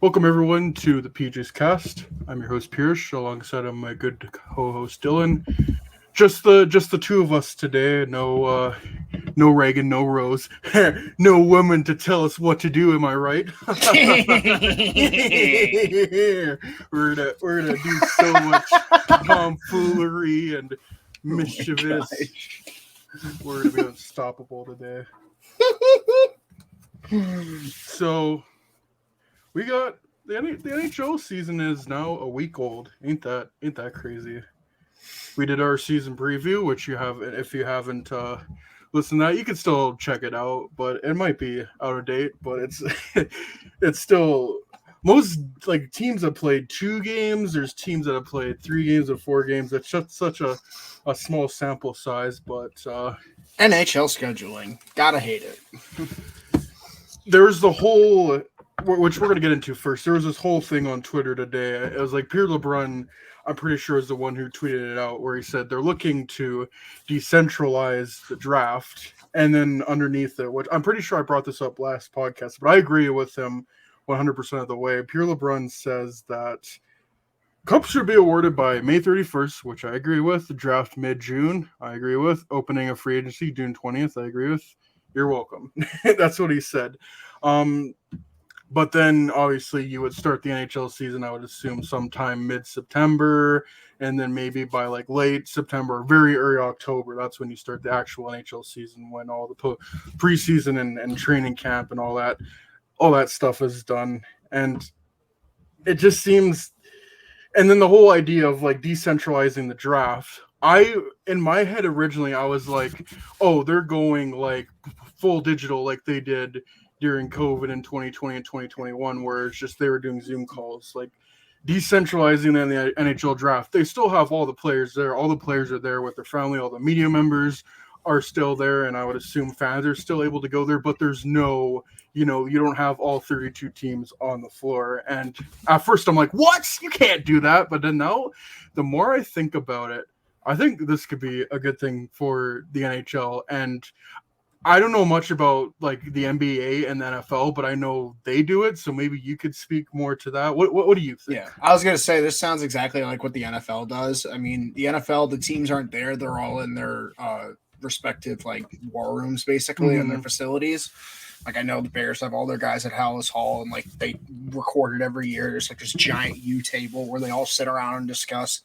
Welcome everyone to the PJ's Cast. I'm your host Pierce, alongside of my good co-host Dylan. Just the two of us today. No Reagan, no Rose, no woman to tell us what to do. Am I right? We're gonna do so much tomfoolery and Oh my mischievous. gosh. We're gonna be unstoppable today. So we got the NHL season is now a week old. Ain't that crazy? We did our season preview, which you have if you haven't listened to that, you can still check it out, but it might be out of date. But it's it's still most like teams have played 2 games. There's teams that have played 3 games or 4 games. It's just such a small sample size, but NHL scheduling. Gotta hate it. there's the whole which we're going to get into first. There was this whole thing on Twitter today. It was like Pierre LeBrun, I'm pretty sure, is the one who tweeted it out, where he said they're looking to decentralize the draft. And then underneath it, which I'm pretty sure I brought this up last podcast, but I agree with him 100% of the way. Pierre LeBrun says that cups should be awarded by May 31st, which I agree with. The draft mid-June, I agree with. Opening of free agency June 20th, I agree with. You're welcome. That's what he said. Um, but then obviously you would start the NHL season, I would assume, sometime mid-September, and then maybe by like late September, very early October. That's when you start the actual NHL season, when all the preseason and training camp and all that stuff is done. And it just seems, and then the whole idea of like decentralizing the draft. In my head originally, I was like, oh, they're going like full digital like they did during COVID in 2020 and 2021, where it's just they were doing Zoom calls, like decentralizing in the NHL draft. They still have all the players there. All the players are there with their family. All the media members are still there, and I would assume fans are still able to go there. But there's no, you don't have all 32 teams on the floor. And at first, I'm like, what? You can't do that. But then now, the more I think about it, I think this could be a good thing for the NHL. And I don't know much about like the NBA and the NFL, but I know they do it. So maybe you could speak more to that. What do you think? Yeah, I was gonna say this sounds exactly like what the NFL does. I mean, the NFL, the teams aren't there; they're all in their respective like war rooms, basically, in their Mm-hmm. facilities. Like I know the Bears have all their guys at Hallis Hall, and like they record it every year. There's like this giant U table where they all sit around and discuss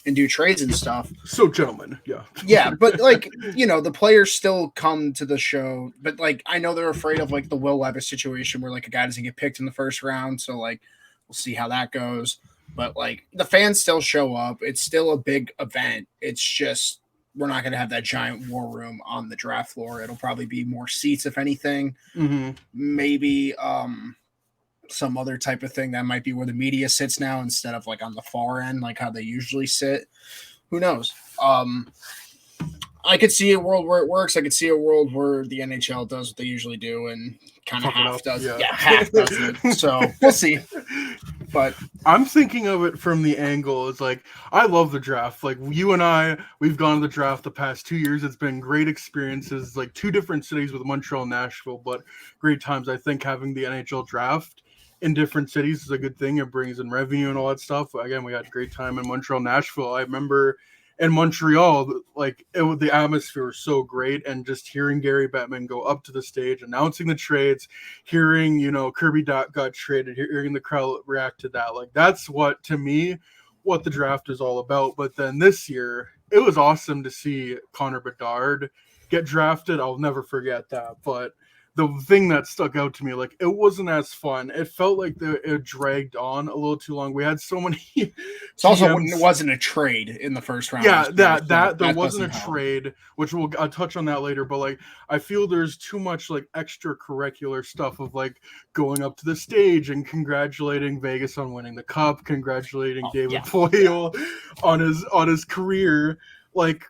and do trades and stuff. So, gentlemen, yeah, Yeah, but like the players still come to the show, but like I know they're afraid of like the Will Levis situation where like a guy doesn't get picked in the first round, so like we'll see how that goes. But like the fans still show up. It's still a big event. It's just we're not going to have that giant war room on the draft floor. It'll probably be more seats if anything. mm-hmm. Maybe some other type of thing that might be where the media sits now instead of like on the far end like how they usually sit. Who knows? I could see a world where it works. I could see a world where the NHL does what they usually do and kind of Fuck it half up, does it. yeah. Yeah, half does it. So we'll see. But I'm thinking of it from the angle. It's like I love the draft. Like you and I, we've gone to the draft the past 2 years. It's been great experiences. Like 2 different cities with Montreal and Nashville, but great times. I think having the NHL draft in different cities is a good thing. It brings in revenue and all that stuff. Again, we had a great time in Montreal, Nashville. I remember in Montreal, like the atmosphere was so great, and just hearing Gary Bettman go up to the stage, announcing the trades, hearing Kirby Dot got traded, hearing the crowd react to that, like that's what to me, what the draft is all about. But then this year, it was awesome to see Connor Bedard get drafted. I'll never forget that. But the thing that stuck out to me, like it wasn't as fun. It felt like it dragged on a little too long. We had so many it's also GMs. it wasn't a trade in the first round. Yeah, Either, that there that wasn't a doesn't help. trade, which I'll touch on that later. But like, I feel there's too much like extracurricular stuff of like going up to the stage and congratulating Vegas on winning the cup, congratulating David Poile on his career, like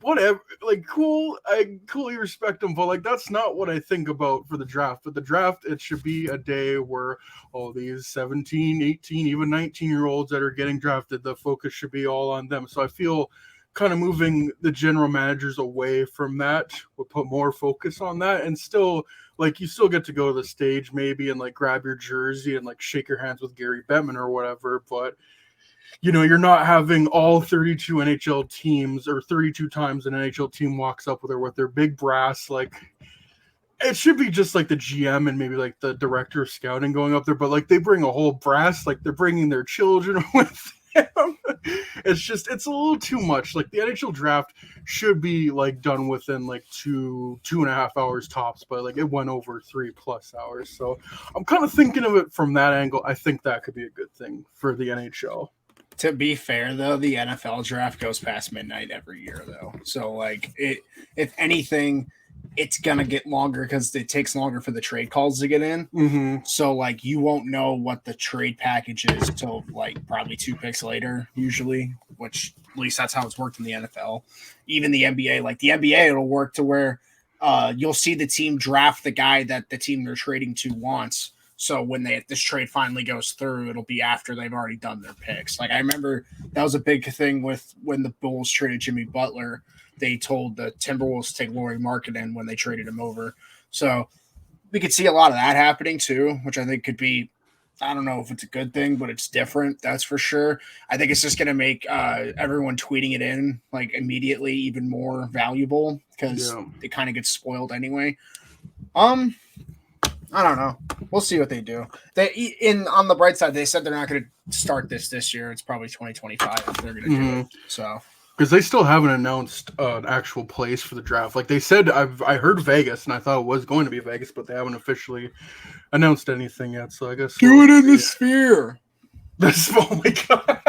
whatever, like cool. I coolly respect him, but like that's not what I think about for the draft. But the draft, it should be a day where all these 17, 18, even 19-year-olds that are getting drafted, the focus should be all on them. So I feel kind of moving the general managers away from that will put more focus on that, and still like you still get to go to the stage maybe and like grab your jersey and like shake your hands with Gary Bettman or whatever, but you're not having all 32 NHL teams or 32 times an NHL team walks up with their big brass. Like, it should be just like the GM and maybe like the director of scouting going up there, but like they bring a whole brass, like they're bringing their children with them. It's a little too much. Like the NHL draft should be like done within like 2.5 hours tops, but like it went over 3+ hours. So I'm kind of thinking of it from that angle. I think that could be a good thing for the NHL. To be fair, though, the NFL draft goes past midnight every year, though. So, like, if anything, it's going to get longer because it takes longer for the trade calls to get in. Mm-hmm. So, like, you won't know what the trade package is till, like, probably 2 picks later, usually, which at least that's how it's worked in the NFL. Even the NBA, like, the NBA, it'll work to where you'll see the team draft the guy that the team they're trading to wants. So when this trade finally goes through, it'll be after they've already done their picks. Like I remember that was a big thing with when the Bulls traded Jimmy Butler. They told the Timberwolves to take Lauri Markkanen when they traded him over. So we could see a lot of that happening too, which I think could be, I don't know if it's a good thing, but it's different. That's for sure. I think it's just going to make everyone tweeting it in like immediately even more valuable because it kind of gets spoiled anyway. I don't know. We'll see what they do. On the bright side, they said they're not going to start this year. It's probably 2025 if they're going to do it. So because they still haven't announced an actual place for the draft. Like they said, I heard Vegas, and I thought it was going to be Vegas, but they haven't officially announced anything yet. So I guess do it in the Sphere. Oh my god!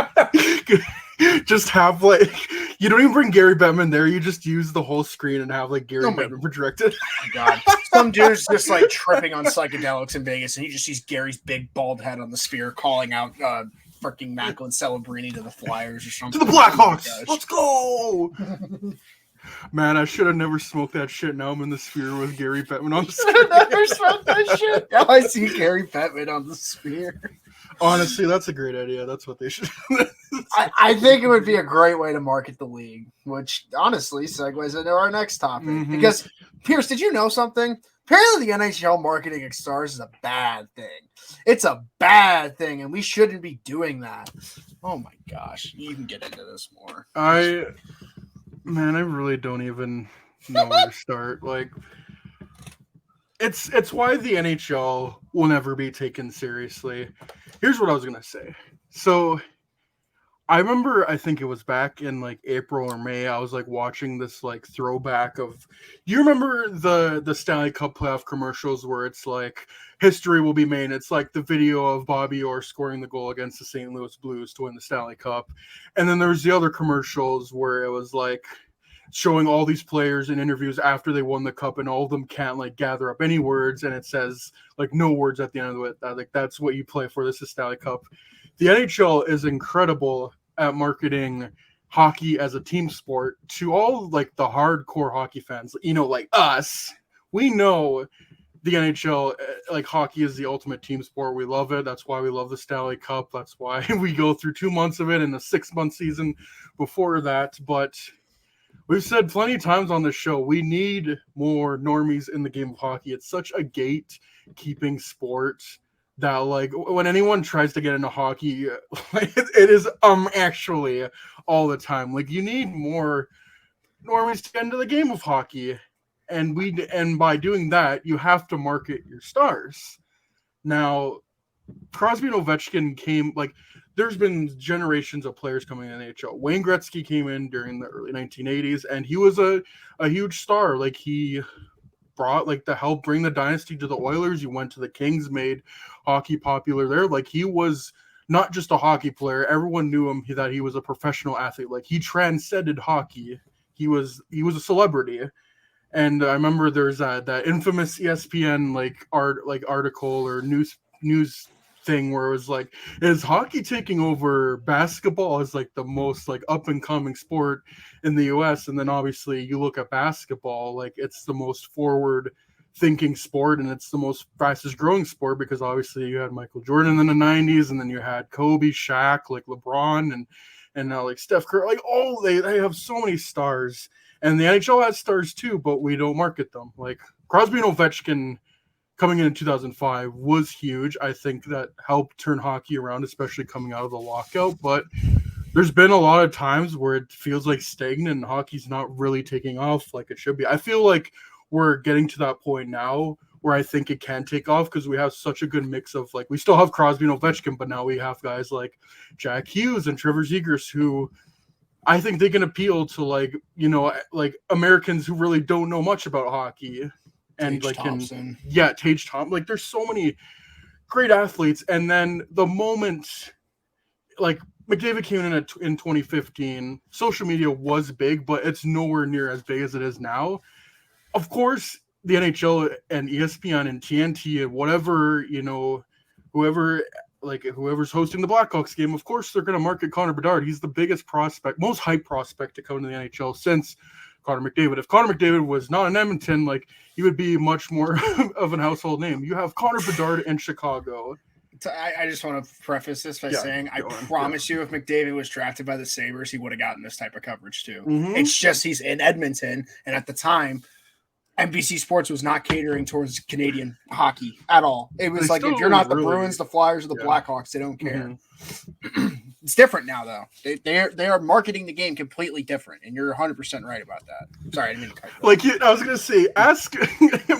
Just have like you don't even bring Gary Bettman there. You just use the whole screen and have like Gary Bettman projected. Oh my god! Some dude's just like tripping on psychedelics in Vegas, and he just sees Gary's big bald head on the Sphere calling out freaking Macklin Celebrini to the Flyers or something. To the Blackhawks! Let's go! Man, I should have never smoked that shit. Now I'm in the Sphere with Gary Bettman on the Sphere. Never smoked that shit. Now I see Gary Bettman on the Sphere. Honestly, that's a great idea. That's what they should do. I think it would be a great way to market the league, which honestly segues into our next topic. Mm-hmm. Because, Pierce, did you know something? Apparently the NHL marketing at Stars is a bad thing. It's a bad thing, and we shouldn't be doing that. Oh, my gosh. You can get into this more. I really don't even know where to start. Like, it's why the NHL will never be taken seriously. Here's what I was gonna say. So I remember, I think it was back in like April or May, I was like watching this like throwback of, you remember the Stanley Cup playoff commercials where it's like history will be made. It's like the video of Bobby Orr scoring the goal against the St. Louis Blues to win the Stanley Cup. And then there's the other commercials where it was like showing all these players in interviews after they won the cup, and all of them can't like gather up any words, and it says like no words at the end of it. Like that's what you play for. This is Stanley Cup. The NHL is incredible at marketing hockey as a team sport to all like the hardcore hockey fans. Like us, we know the NHL, like hockey is the ultimate team sport. We love it. That's why we love the Stanley Cup. That's why we go through 2 months of it and a 6-month season before that. But we've said plenty of times on this show, we need more normies in the game of hockey. It's such a gatekeeping sport that, like, when anyone tries to get into hockey, it is actually all the time. Like, you need more normies to get into the game of hockey, and by doing that, you have to market your stars. Now, Crosby and Ovechkin came like. There's been generations of players coming in the NHL. Wayne Gretzky came in during the early 1980s, and he was a huge star. Like, he brought, like, to help bring the dynasty to the Oilers. He went to the Kings, made hockey popular there. Like, he was not just a hockey player. Everyone knew him that he was a professional athlete. Like, he transcended hockey. He was a celebrity. And I remember there's that infamous ESPN article or news thing where it was like, is hockey taking over basketball as like the most like up and coming sport in the US? And then obviously you look at basketball, like it's the most forward thinking sport, and it's the most fastest growing sport because obviously you had Michael Jordan in the 90s, and then you had Kobe, Shaq, like LeBron, and and now like Steph Curry, like they have so many stars, and the NHL has stars too, but we don't market them. Like Crosby and Ovechkin coming in 2005 was huge. I think that helped turn hockey around, especially coming out of the lockout. But there's been a lot of times where it feels like stagnant and hockey's not really taking off like it should be. I feel like we're getting to that point now where I think it can take off because we have such a good mix of like we still have Crosby and Ovechkin, but now we have guys like Jack Hughes and Trevor Zegras who I think they can appeal to like Americans who really don't know much about hockey. And Tage Thompson. Tage Thompson. Like there's so many great athletes, and then the moment like McDavid came in in 2015, social media was big, but it's nowhere near as big as it is now. Of course, the NHL and ESPN and TNT and whoever's hosting the Blackhawks game, of course they're going to market Connor Bedard. He's the biggest prospect, most hype prospect to come into the NHL since Connor McDavid. If Connor McDavid was not in Edmonton, like he would be much more of an household name. You have Connor Bedard in Chicago. I just want to preface this by saying I promise you if McDavid was drafted by the Sabres, he would have gotten this type of coverage too. Mm-hmm. It's just he's in Edmonton, and at the time, NBC Sports was not catering towards Canadian hockey at all. It was like if you're not the Bruins, the Flyers, or the Blackhawks, they don't care. Mm-hmm. It's different now, though. They are marketing the game completely different, and you're 100% right about that. Sorry, I didn't mean to cut you off. I was gonna say, ask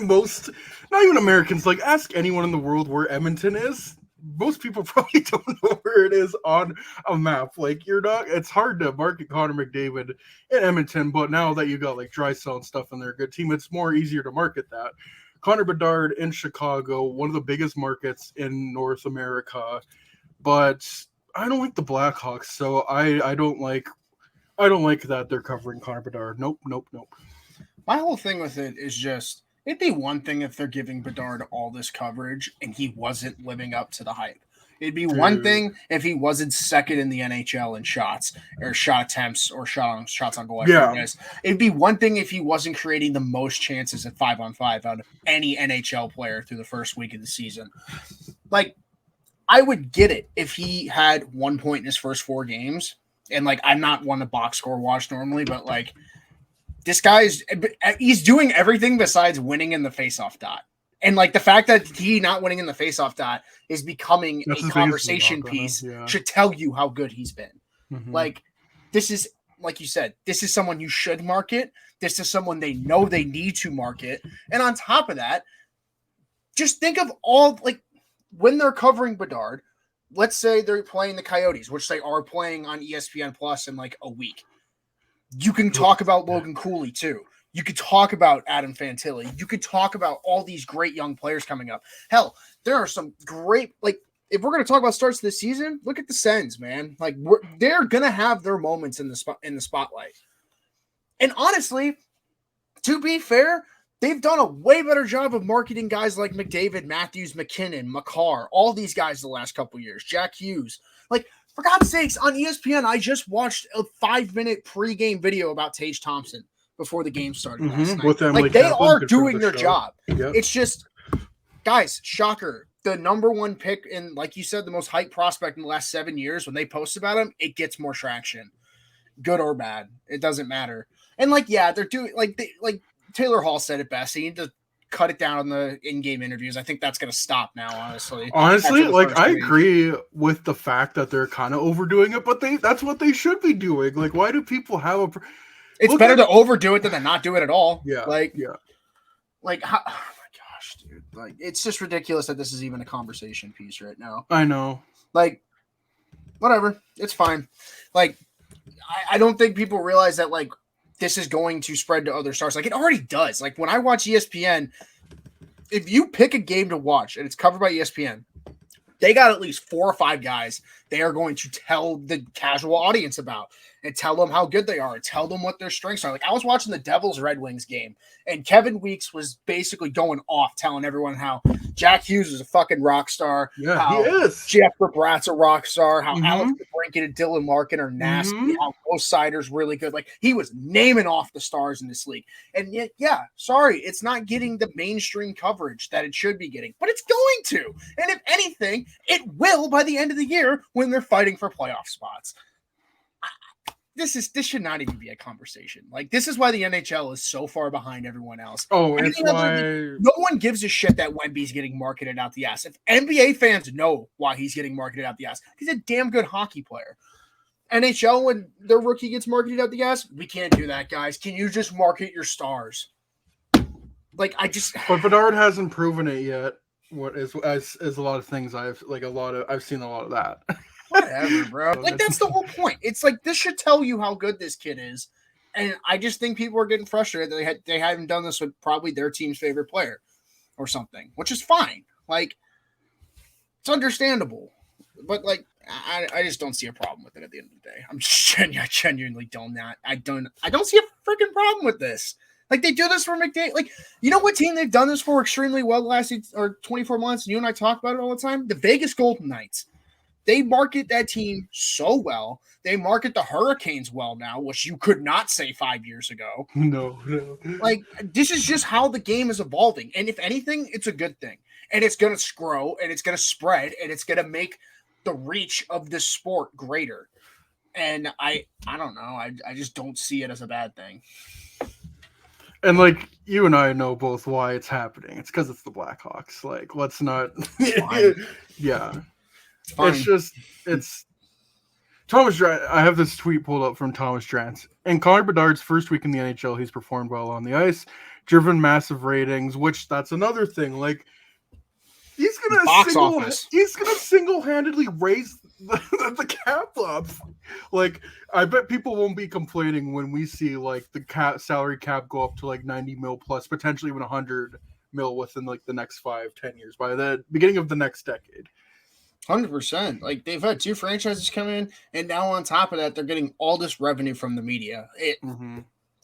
most, not even Americans, like ask anyone in the world where Edmonton is. Most people probably don't know where it is on a map. Like it's hard to market Connor McDavid in Edmonton, but now that you got like Draisaitl and stuff and they're a good team, it's more easier to market that. Connor Bedard in Chicago, one of the biggest markets in North America, but I don't like the Blackhawks, so I don't like that they're covering Connor Bedard. Nope. My whole thing with it is just it'd be one thing if they're giving Bedard all this coverage and he wasn't living up to the hype. It'd be one thing if he wasn't second in the NHL in shots or shot attempts or shots on goal. It'd be one thing if he wasn't creating the most chances at 5-on-5 out of any NHL player through the first week of the season. Like, I would get it if he had 1 point in his first 4 games. And, like, I'm not one to box score watch normally, but, like, this he's doing everything besides winning in the faceoff dot. And, like, the fact that he not winning in the faceoff dot is becoming a conversation piece should tell you how good he's been. Mm-hmm. Like, this is, like you said, this is someone you should market. This is someone they know they need to market. And on top of that, just think of all, like, when they're covering Bedard, let's say they're playing the Coyotes, which they are playing on ESPN Plus in, like, a week. You can talk about Logan Cooley, too. You could talk about Adam Fantilli. You could talk about all these great young players coming up. Hell, there are some great, like, if we're going to talk about starts this season, look at the Sens, man. Like, they're going to have their moments in the spotlight. And honestly, to be fair, they've done a way better job of marketing guys like McDavid, Matthews, McKinnon, Makar, all these guys the last couple of years. Jack Hughes. Like, for God's sakes, on ESPN, I just watched a 5-minute pregame video about Tage Thompson before the game started last night. With Emily they Kaplan, are doing their job. Yep. It's just, guys, shocker. The number 1 pick and, like you said, the most hyped prospect in the last 7 years, when they post about him, it gets more traction. Good or bad. It doesn't matter. And, like, yeah, they're doing, like Taylor Hall said it best. They need to cut it down on the in-game interviews. I think that's going to stop now, honestly. Honestly, like, I agree with the fact that they're kind of overdoing it, but that's what they should be doing. Like, why do people have a... It's better to overdo it than to not do it at all. Yeah. Like, how, oh my gosh, dude. Like, it's just ridiculous that this is even a conversation piece right now. I know. Like, whatever. It's fine. Like, I don't think people realize that, like, this is going to spread to other stars. Like, it already does. Like, when I watch ESPN, if you pick a game to watch and it's covered by ESPN, they got at least 4 or 5 guys they are going to tell the casual audience about and tell them how good they are and tell them what their strengths are. Like, I was watching the Devils-Red Wings game, and Kevin Weeks was basically going off telling everyone how Jack Hughes is a fucking rock star. Yeah, how he is. Jeff Brad's a rock star. How Alex DeBrincat and Dylan Larkin are nasty. How Mo Sider's really good. Like, he was naming off the stars in this league. And yet, yeah, sorry, it's not getting the mainstream coverage that it should be getting. But it's going to. And if anything, it will by the end of the year when they're fighting for playoff spots. this should not even be a conversation. Like, this is why the NHL is so far behind everyone else. Oh, it's why no one gives a shit that Wemby's getting marketed out the ass. If NBA fans know why he's getting marketed out the ass, he's a damn good hockey player. NHL, when their rookie gets marketed out the ass, we can't do that, guys. Can you just market your stars? Like, But Bedard hasn't proven it yet. What is as a lot of things I've seen a lot of that. Whatever, bro. Like, that's the whole point. It's like, this should tell you how good this kid is. And I just think people are getting frustrated that they haven't done this with probably their team's favorite player or something, which is fine. Like, it's understandable. But, like, I just don't see a problem with it at the end of the day. I genuinely don't not. I don't see a freaking problem with this. Like, they do this for McDavid. Like, you know what team they've done this for extremely well the last 24 months? You and I talk about it all the time. The Vegas Golden Knights. They market that team so well. They market the Hurricanes well now, which you could not say 5 years ago. No. Like, this is just how the game is evolving. And if anything, it's a good thing. And it's going to grow, and it's going to spread, and it's going to make the reach of this sport greater. And I don't know. I just don't see it as a bad thing. And, like, you and I know both why it's happening. It's because it's the Blackhawks. Like, let's not... Yeah. It's Thomas Drance. I have this tweet pulled up from Thomas Drance. In Connor Bedard's first week in the NHL, he's performed well on the ice, driven massive ratings, which that's another thing. Like, he's gonna single-handedly raise the cap up. Like, I bet people won't be complaining when we see like the salary cap go up to like 90 mil plus, potentially even 100 mil within like the next 5-10 years by the beginning of the next decade. 100%. Like, they've had 2 franchises come in, and now on top of that, they're getting all this revenue from the media.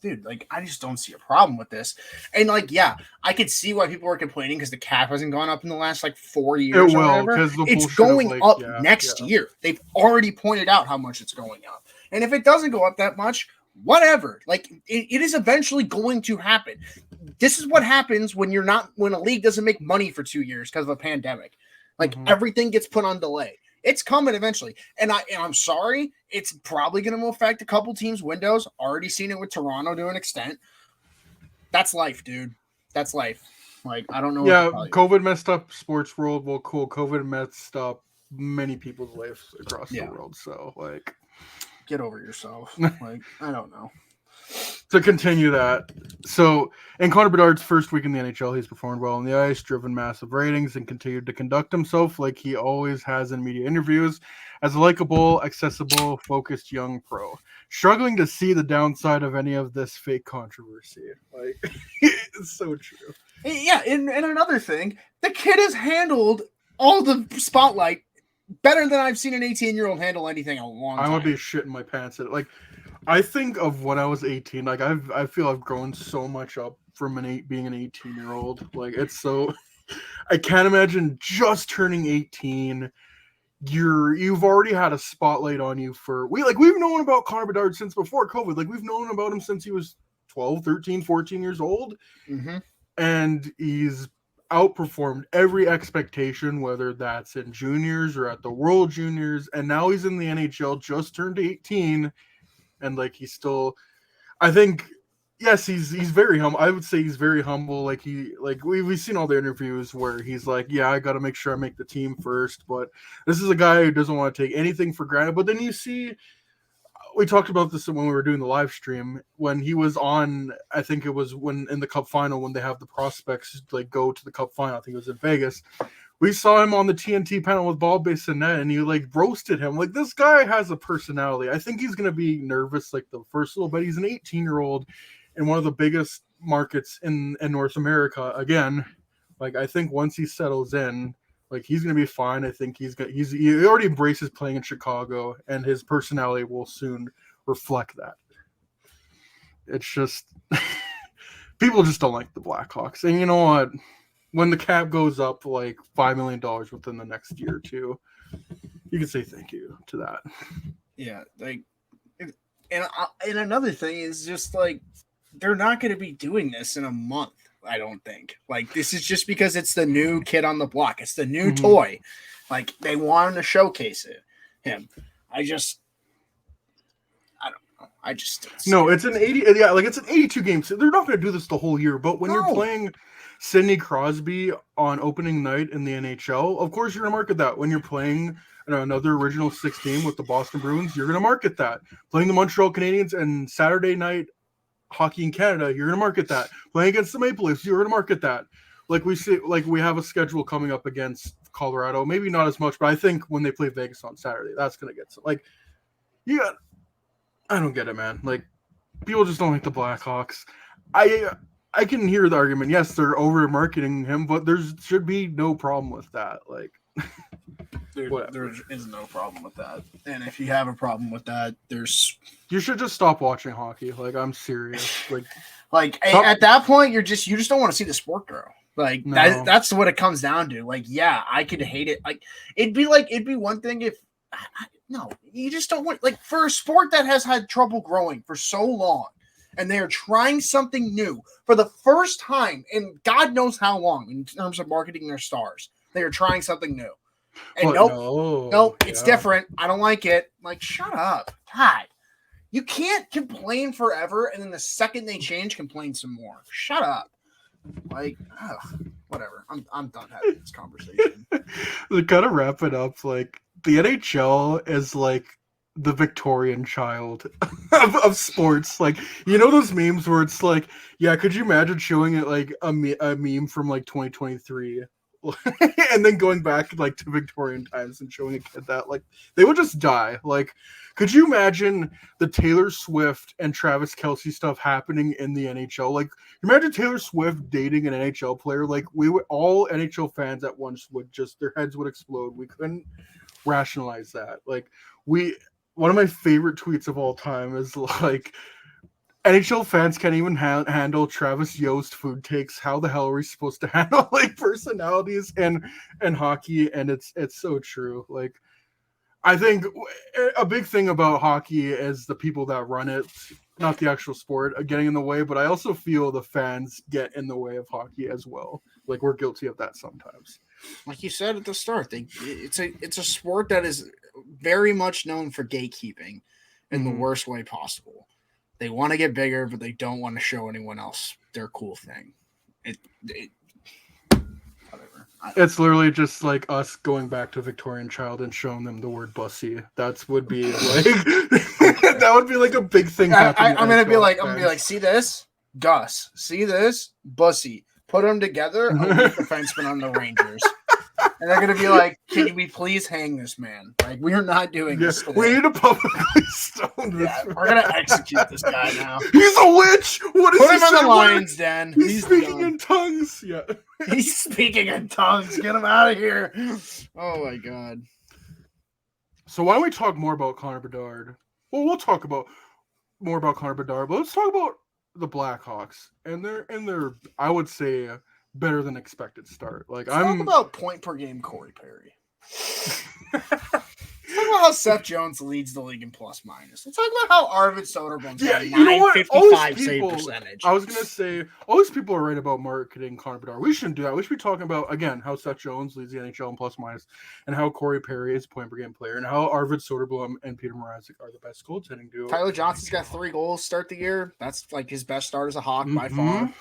Dude, like, I just don't see a problem with this. And, like, yeah, I could see why people are complaining because the cap hasn't gone up in the last, like, 4 years. It will, because it's going up next year. They've already pointed out how much it's going up. And if it doesn't go up that much, whatever. Like, it is eventually going to happen. This is what happens when a league doesn't make money for 2 years because of a pandemic. Like, everything gets put on delay. It's coming eventually. And I'm sorry, it's probably going to affect a couple teams' windows. Already seen it with Toronto to an extent. That's life, dude. That's life. Like, I don't know. Yeah, COVID messed up sports world. Well, cool. COVID messed up many people's lives across the world. So, like, get over yourself. Like, I don't know. To continue that, so in Connor Bedard's first week in the NHL, he's performed well on the ice, driven massive ratings, and continued to conduct himself like he always has in media interviews as a likable, accessible, focused young pro. Struggling to see the downside of any of this fake controversy. Like, it's so true. Yeah, and another thing, the kid has handled all the spotlight better than I've seen an 18-year-old handle anything in a long time. I would be shitting my pants at it. Like, I think of when I was 18, like I feel I've grown so much up from being an 18-year-old. Like, it's so, I can't imagine just turning 18. You've already had a spotlight on you we've known about Connor Bedard since before COVID. Like, we've known about him since he was 12, 13, 14 years old. And he's outperformed every expectation, whether that's in juniors or at the World Juniors. And now he's in the NHL, just turned 18. And, like, he's still, I think, yes, he's very humble. I would say he's very humble. Like, we've seen all the interviews where he's like, yeah, I got to make sure I make the team first. But this is a guy who doesn't want to take anything for granted. But then you see, we talked about this when we were doing the live stream, when he was on, I think it was when in the Cup final, when they have the prospects like go to the Cup final. I think it was in Vegas. We saw him on the TNT panel with Ball Bissonnette, and he like roasted him. Like, this guy has a personality. I think he's going to be nervous like the first little bit. He's an 18-year-old in one of the biggest markets in North America. Again, like, I think once he settles in, like, he's going to be fine. I think he already embraces playing in Chicago, and his personality will soon reflect that. It's just people just don't like the Blackhawks. And you know what? When the cap goes up like $5 million within the next year or two, you can say thank you to that. Yeah, like, and another thing is just like, they're not going to be doing this in a month. I don't think. Like, this is just because it's the new kid on the block. It's the new toy. Like, they wanted to showcase him. I just no. It's an 80. Yeah, like it's an 82 game. So they're not going to do this the whole year. But when you're playing Sidney Crosby on opening night in the NHL, of course you're going to market that. When you're playing another original 6 game with the Boston Bruins, you're going to market that. Playing the Montreal Canadiens and Saturday night hockey in Canada, you're going to market that. Playing against the Maple Leafs, you're going to market that. Like we have a schedule coming up against Colorado, maybe not as much, but I think when they play Vegas on Saturday, that's going to get some. Like, I don't get it, man. Like, people just don't like the Blackhawks. I can hear the argument. Yes, they're over marketing him, but there should be no problem with that. Like, there is no problem with that. And if you have a problem with that, you should just stop watching hockey. Like, I'm serious. At that point, you just don't want to see the sport grow. Like No. That's what it comes down to. Like, yeah, I could hate it. Like, it'd be one thing if no, you just don't want, like, for a sport that has had trouble growing for so long, and they are trying something new for the first time in God knows how long in terms of marketing their stars. They are trying something new. And nope, it's different. I don't like it. Like, shut up. God. You can't complain forever, and then the second they change, complain some more. Shut up. Like, whatever. I'm done having this conversation. To kind of wrap it up, like, the NHL is like the Victorian child of sports. Like, you know those memes where it's like, yeah, could you imagine showing it like a meme from like 2023 and then going back like to Victorian times and showing a kid that, like, they would just die. Like, could you imagine the Taylor Swift and Travis Kelce stuff happening in the NHL? Like, imagine Taylor Swift dating an NHL player. Like, we would, all NHL fans at once would just, their heads would explode. We couldn't rationalize that. Like, one of my favorite tweets of all time is like, NHL fans can't even handle Travis Yost food takes. How the hell are we supposed to handle like personalities and hockey? And it's so true. Like, I think a big thing about hockey is the people that run it, not the actual sport, getting in the way. But I also feel the fans get in the way of hockey as well. Like, we're guilty of that sometimes. Like you said at the start, it's a sport that is very much known for gatekeeping in the worst way possible. They want to get bigger, but they don't want to show anyone else their cool thing. Whatever. It's literally just like us going back to Victorian child and showing them the word bussy. That would be like that would be like a big thing. I'm gonna be like, see this, Gus. See this, bussy. Put them together. I'll make the defenseman on the Rangers. And they're going to be like, can we please hang this man? Like, we are not doing this today. We need to publicly stone this man. We're going to execute this guy now. He's a witch! What is Put him in the lion's den. He's speaking in tongues. Yeah. He's speaking in tongues. Get him out of here. Oh, my God. So why don't we talk more about Connor Bedard? Well, we'll talk more about Connor Bedard, but let's talk about the Blackhawks and their I would say better than expected start. Like, talk about point per game Corey Perry. Talk about how Seth Jones leads the league in plus minus. Let's talk about how Arvid Soderblom's got a 955 save percentage. I was gonna say all these people are right about marketing Connor Bedard. We shouldn't do that. We should be talking about, again, how Seth Jones leads the NHL in plus minus, and how Corey Perry is a point per game player, and how Arvid Soderblom and Peter Mrazek are the best goaltending duo. Tyler Johnson's got 3 goals start the year. That's like his best start as a Hawk by far.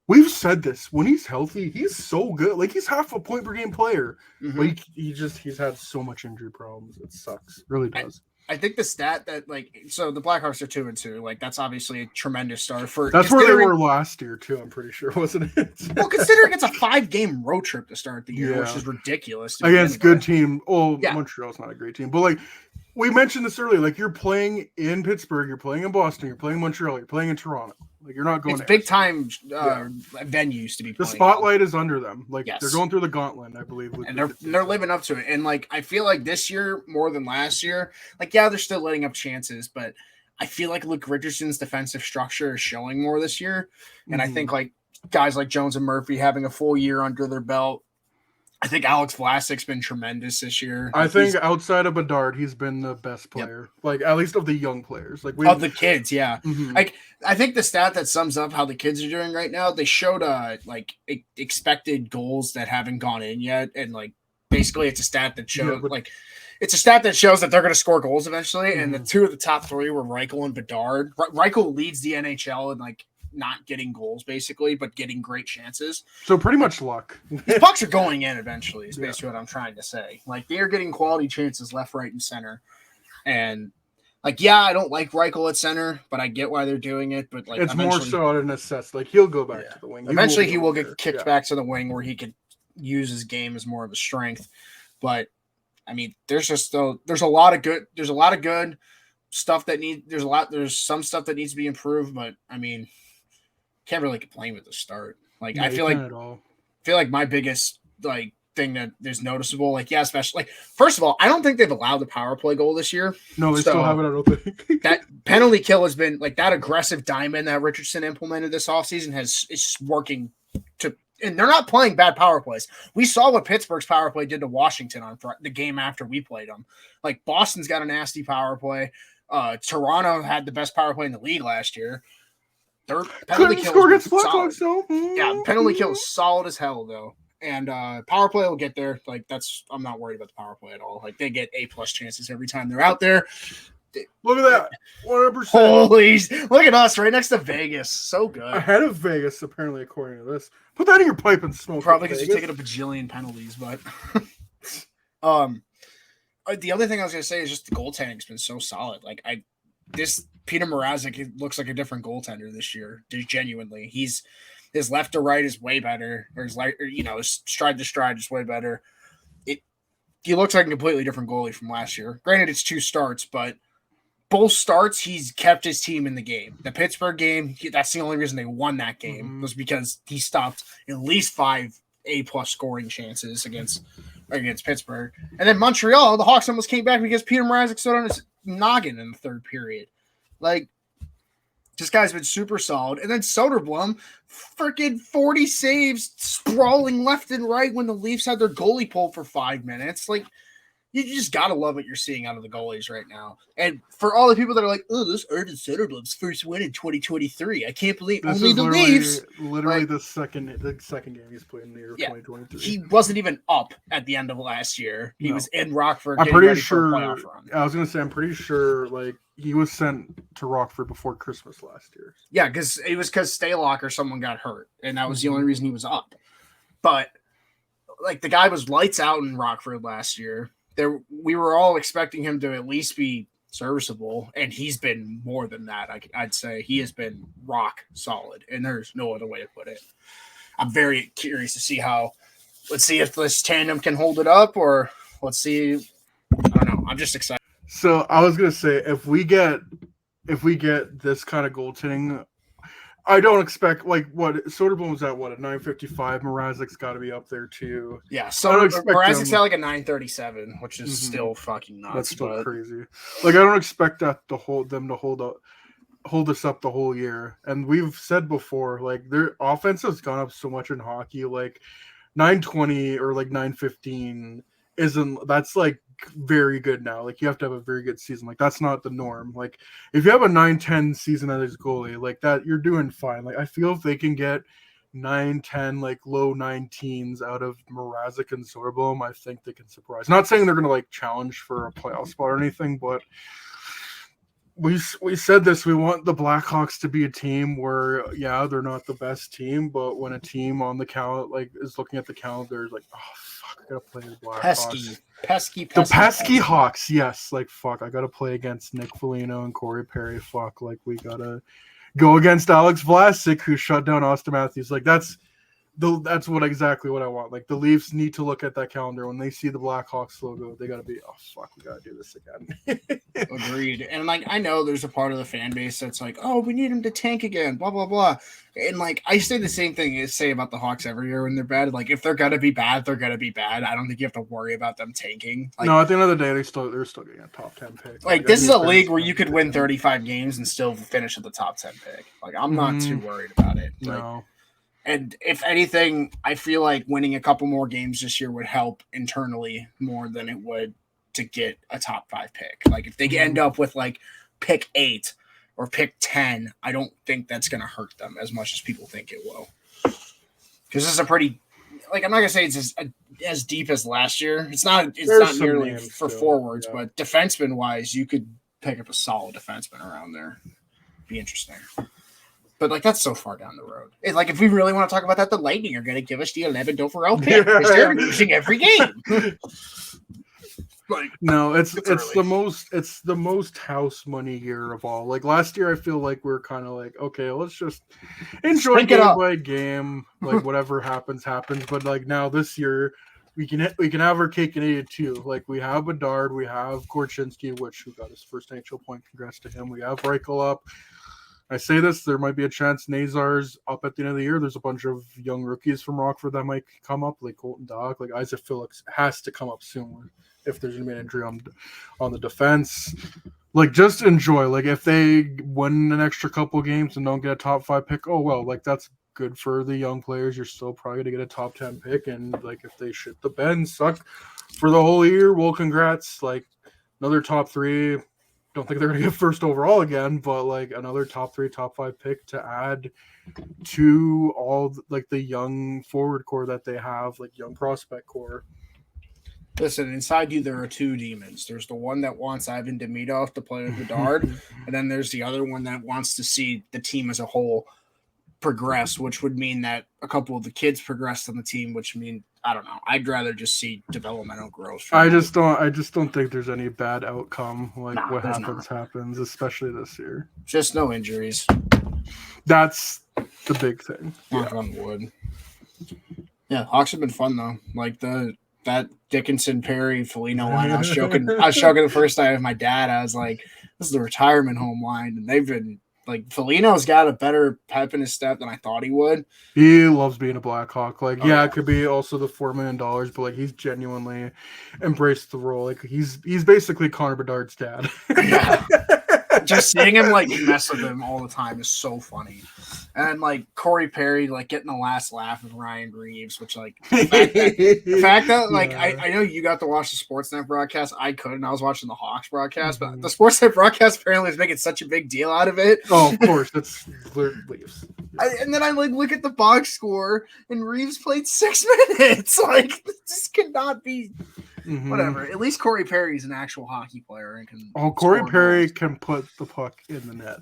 We've said this, when he's healthy, he's so good. Like, he's half a point per game player. But he's had so much injury problems. It sucks. It really does. I think the stat that, like, so the Blackhawks are 2-2. Like, that's obviously a tremendous start for. That's where they were last year too. I'm pretty sure, wasn't it? Well, considering it's a 5-game road trip to start the year, which is ridiculous against good team. Oh, yeah. Montreal's not a great team, but like we mentioned this earlier, like, you're playing in Pittsburgh, you're playing in Boston, you're playing in Montreal, you're playing in Toronto. Like, you're not going. It's big time venues to be. The spotlight is under them. Like, they're going through the gauntlet, I believe, and they're living up to it. And like, I feel like this year more than last year, like, yeah, they're still letting up chances, but I feel like Luke Richardson's defensive structure is showing more this year. And I think like guys like Jones and Murphy having a full year under their belt. I think Alex Vlasic's been tremendous this year. I think outside of Bedard, he's been the best player, like, at least of the young players. Like, of the kids, yeah. Like, I think the stat that sums up how the kids are doing right now, they showed like expected goals that haven't gone in yet, and like basically it's a stat that showed like it's a stat that shows that they're going to score goals eventually, and the two of the top three were Reichel and Bedard. Reichel leads the NHL in like not getting goals basically, but getting great chances. So pretty much luck. These pucks are going in eventually. Is basically what I'm trying to say. Like they are getting quality chances left, right, and center, and. Like, yeah, I don't like Reichel at center, but I get why they're doing it. But like, it's more so out of necessity. Like he'll go back to the wing. Eventually, he will get kicked back to the wing where he could use his game as more of a strength. But I mean, there's a lot of good stuff that there's some stuff that needs to be improved. But I mean, can't really complain with the start. Like I feel like my biggest like thing that is noticeable, like especially like first of all, I don't think they've allowed the power play goal this year. No, they still haven't. I don't think that penalty kill has been like that aggressive diamond that Richardson implemented this offseason is working to, and they're not playing bad power plays. We saw what Pittsburgh's power play did to Washington on the game after we played them. Like Boston's got a nasty power play. Toronto had the best power play in the league last year. Their penalty kill is solid. Yeah, penalty kill is solid as hell though. And power play will get there. Like I'm not worried about the power play at all. Like they get A+ chances every time they're out there. Look at that, 100%. Holy, look at us right next to Vegas. So good. Ahead of Vegas, apparently, according to this. Put that in your pipe and smoke. Probably because you're taking a bajillion penalties, but the other thing I was gonna say is just the goaltending's been so solid. Like this Peter Mrazek looks like a different goaltender this year. Genuinely, his left to right is way better, or his stride to stride is way better. He looks like a completely different goalie from last year. Granted, it's 2 starts, but both starts he's kept his team in the game. The Pittsburgh game, that's the only reason they won that game was because he stopped at least 5 A+ scoring chances against Pittsburgh. And then Montreal, the Hawks almost came back because Peter Mrazek stood on his noggin in the third period. Like. This guy's been super solid. And then Soderblom, freaking 40 saves, sprawling left and right when the Leafs had their goalie pulled for 5 minutes. Like, you just got to love what you're seeing out of the goalies right now. And for all the people that are like, oh, this Erden Soderblom's first win in 2023. I can't believe this only the Leafs. Literally like, the second game he's played in the year of 2023. He wasn't even up at the end of last year. He was in Rockford. I'm pretty sure. I was going to say, I'm pretty sure, like, he was sent to Rockford before Christmas last year. Yeah, because Stalock or someone got hurt, and that was the only reason he was up. But, like, the guy was lights out in Rockford last year. We were all expecting him to at least be serviceable, and he's been more than that. I'd say he has been rock solid, and there's no other way to put it. I'm very curious to see let's see if this tandem can hold it up, or let's see. I don't know. I'm just excited. So I was gonna say if we get this kind of goaltending, I don't expect like what Soderblom was at a 955. Mrazek's got to be up there too. Yeah, so Mrazek's at like a 937, which is still fucking nuts. That's still crazy. Like I don't expect that to hold us up the whole year. And we've said before, like their offense has gone up so much in hockey. Like 920 or like 915 that's like very good now. Like you have to have a very good season. Like that's not the norm. Like if you have a 9-10 season as goalie, like that, you're doing fine. Like I feel if they can get 9-10, like low 19s out of Mrazek and Soderblom, I think they can surprise. Not saying they're gonna like challenge for a playoff spot or anything, but we said this. We want the Blackhawks to be a team where they're not the best team, but when a team on the calendar like is looking at the calendar, is like, oh fuck, I gotta play the Blackhawks. Pesky Hawks, yes. Like fuck, I gotta play against Nick Foligno and Corey Perry. Fuck, like we gotta go against Alex Vlasic, who shut down Austin Matthews. Like that's exactly what I want. Like the Leafs need to look at that calendar when they see the Blackhawks logo. They gotta be, oh fuck, we gotta do this again. Agreed. And like I know there's a part of the fan base that's like, oh, we need him to tank again, blah blah blah. And like I say the same thing as say about the Hawks every year when they're bad. Like if they're gonna be bad, they're gonna be bad. I don't think you have to worry about them tanking. Like, no, at the end of the day, they're still getting a top 10 pick. Like this is a league where you could win 35 games and still finish at the top 10 pick. Like I'm not too worried about it. Like, no. And if anything, I feel like winning a couple more games this year would help internally more than it would to get a top 5 pick. Like if they end up with like pick 8 or pick 10, I don't think that's going to hurt them as much as people think it will. Because this is a pretty like I'm not gonna say it's as deep as last year. It's not There's not some nearly names for still, forwards, yeah. but defenseman wise, you could pick up a solid defenseman around there. Be interesting. But like that's so far down the road. It's like if we really want to talk about that, the Lightning are going to give us the 11th overall pick because they're losing every game. Like no, it's the most house money year of all. Like last year, I feel like we are kind of like, okay, let's just enjoy game by game, like whatever happens. But like now this year, we can have our cake and eat it too. Like we have Bedard, we have Korchinski, who got his first NHL point. Congrats to him. We have Reichel up. I say this, there might be a chance Nazar's up at the end of the year. There's a bunch of young rookies from Rockford that might come up, like Colton Dach, like Isaac Phillips has to come up soon if there's going to be an injury on the defense. Like, just enjoy. Like, if they win an extra couple games and don't get a top 5 pick, oh, well, like, that's good for the young players. You're still probably going to get a top 10 pick. And, like, if they shit the bed and suck for the whole year, well, congrats. Like, another top 3. Don't think they're going to get first overall again, but like another top 3, top 5 pick to add to all like the young forward core that they have, like young prospect core. Listen, inside you there are 2 demons. There's the one that wants Ivan Demidov to play with Bedard, and then there's the other one that wants to see the team as a whole progress, which would mean that a couple of the kids progressed on the team, which mean I don't know. I'd rather just see developmental growth. I just don't think there's any bad outcome. Like what happens, especially this year. Just no injuries. That's the big thing. Knock on wood. Yeah, Hawks have been fun though. Like that Dickinson Perry Foligno line. I was joking the first time with my dad. I was like, this is the retirement home line, and they've been. Like, Foligno's got a better pep in his step than I thought he would. He loves being a Blackhawk. Like, it could be also the $4 million, but, like, he's genuinely embraced the role. Like, he's basically Connor Bedard's dad. Yeah. Just seeing him, like, mess with him all the time is so funny. And, like, Corey Perry, like, getting the last laugh of Ryan Reeves, which, like, the fact that like, I know you got to watch the Sportsnet broadcast. I couldn't. I was watching the Hawks broadcast, but the Sportsnet broadcast apparently is making such a big deal out of it. Oh, of course. It's Leafs. And then I, like, look at the box score, and Reeves played 6 minutes. Like, this cannot be... Mm-hmm. Whatever. At least Corey Perry's an actual hockey player and can. Corey Perry can put the puck in the net.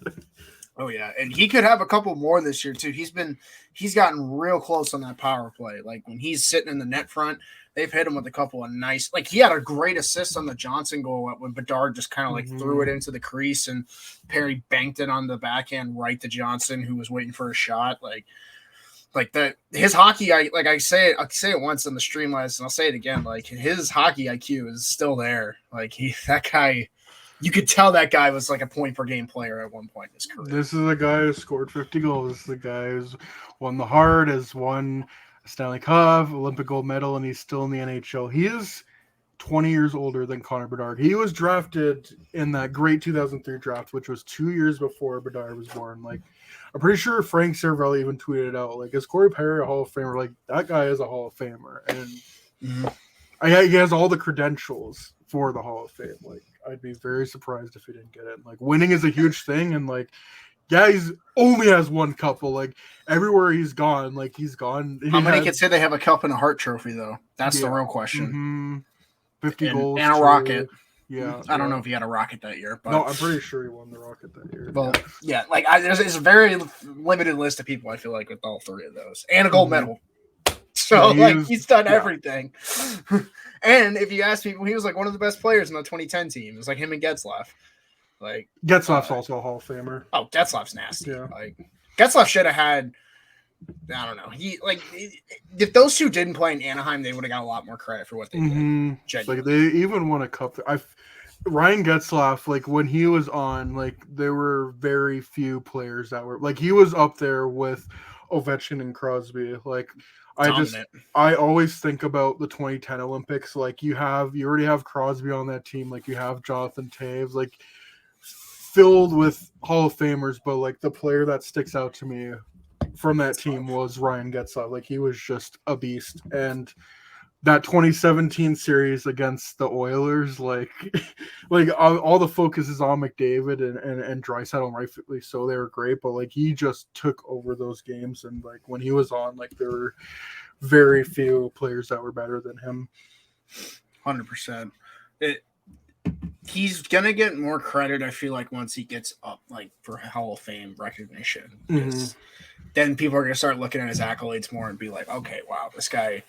Oh yeah, and he could have a couple more this year too. He's gotten real close on that power play. Like when he's sitting in the net front, they've hit him with a couple of nice. Like he had a great assist on the Johnson goal when Bedard just kind of like threw it into the crease and Perry banked it on the backhand right to Johnson, who was waiting for a shot. Like that, his hockey. I say it once on the stream last, and I'll say it again. Like his hockey IQ is still there. Like that guy, you could tell that guy was like a point per game player at one point in his career. This is a guy who scored 50 goals. This is the guy who's won the Hart, has won a Stanley Cup, Olympic gold medal, and he's still in the NHL. He is 20 years older than Connor Bedard. He was drafted in that great 2003 draft, which was 2 years before Bedard was born. Like. I'm pretty sure Frank Cervelli even tweeted it out. Like, is Corey Perry a Hall of Famer? Like, that guy is a Hall of Famer. And he has all the credentials for the Hall of Fame. Like, I'd be very surprised if he didn't get it. Like, winning is a huge thing. And, like, he's only has one cup. But, like, everywhere he's gone, like, he's gone. How many can say they have a cup and a Hart trophy, though? That's the real question. 50 goals. And a Rocket. Yeah, I don't know if he had a Rocket that year, but no, I'm pretty sure he won the Rocket that year. Well, yeah, like there's a very limited list of people I feel like with all 3 of those and a gold medal. So he's done everything. And if you ask people, he was like one of the best players in the 2010 team. It was like him and Getzlaf. Like Getzlaf's also a Hall of Famer. Oh, Getzlaf's nasty. Yeah. Like Getzlaf should have had. I don't know. If those 2 didn't play in Anaheim, they would have got a lot more credit for what they did. Like they even won a cup. Ryan Getzlaf, like when he was on, like there were very few players that were like he was up there with Ovechkin and Crosby. Like I always think about the 2010 Olympics. Like you already have Crosby on that team. Like you have Jonathan Toews, like filled with Hall of Famers. But like the player that sticks out to me from that team was Ryan Getzlaf. Like he was just a beast. And that 2017 series against the Oilers, like all the focus is on McDavid and Draisaitl, and rightfully so. They were great, but like he just took over those games. And like when he was on, like there were very few players that were better than him. 100%. He's gonna get more credit, I feel like, once he gets up, like, for Hall of Fame recognition. Then people are gonna start looking at his accolades more and be like, okay, wow, this guy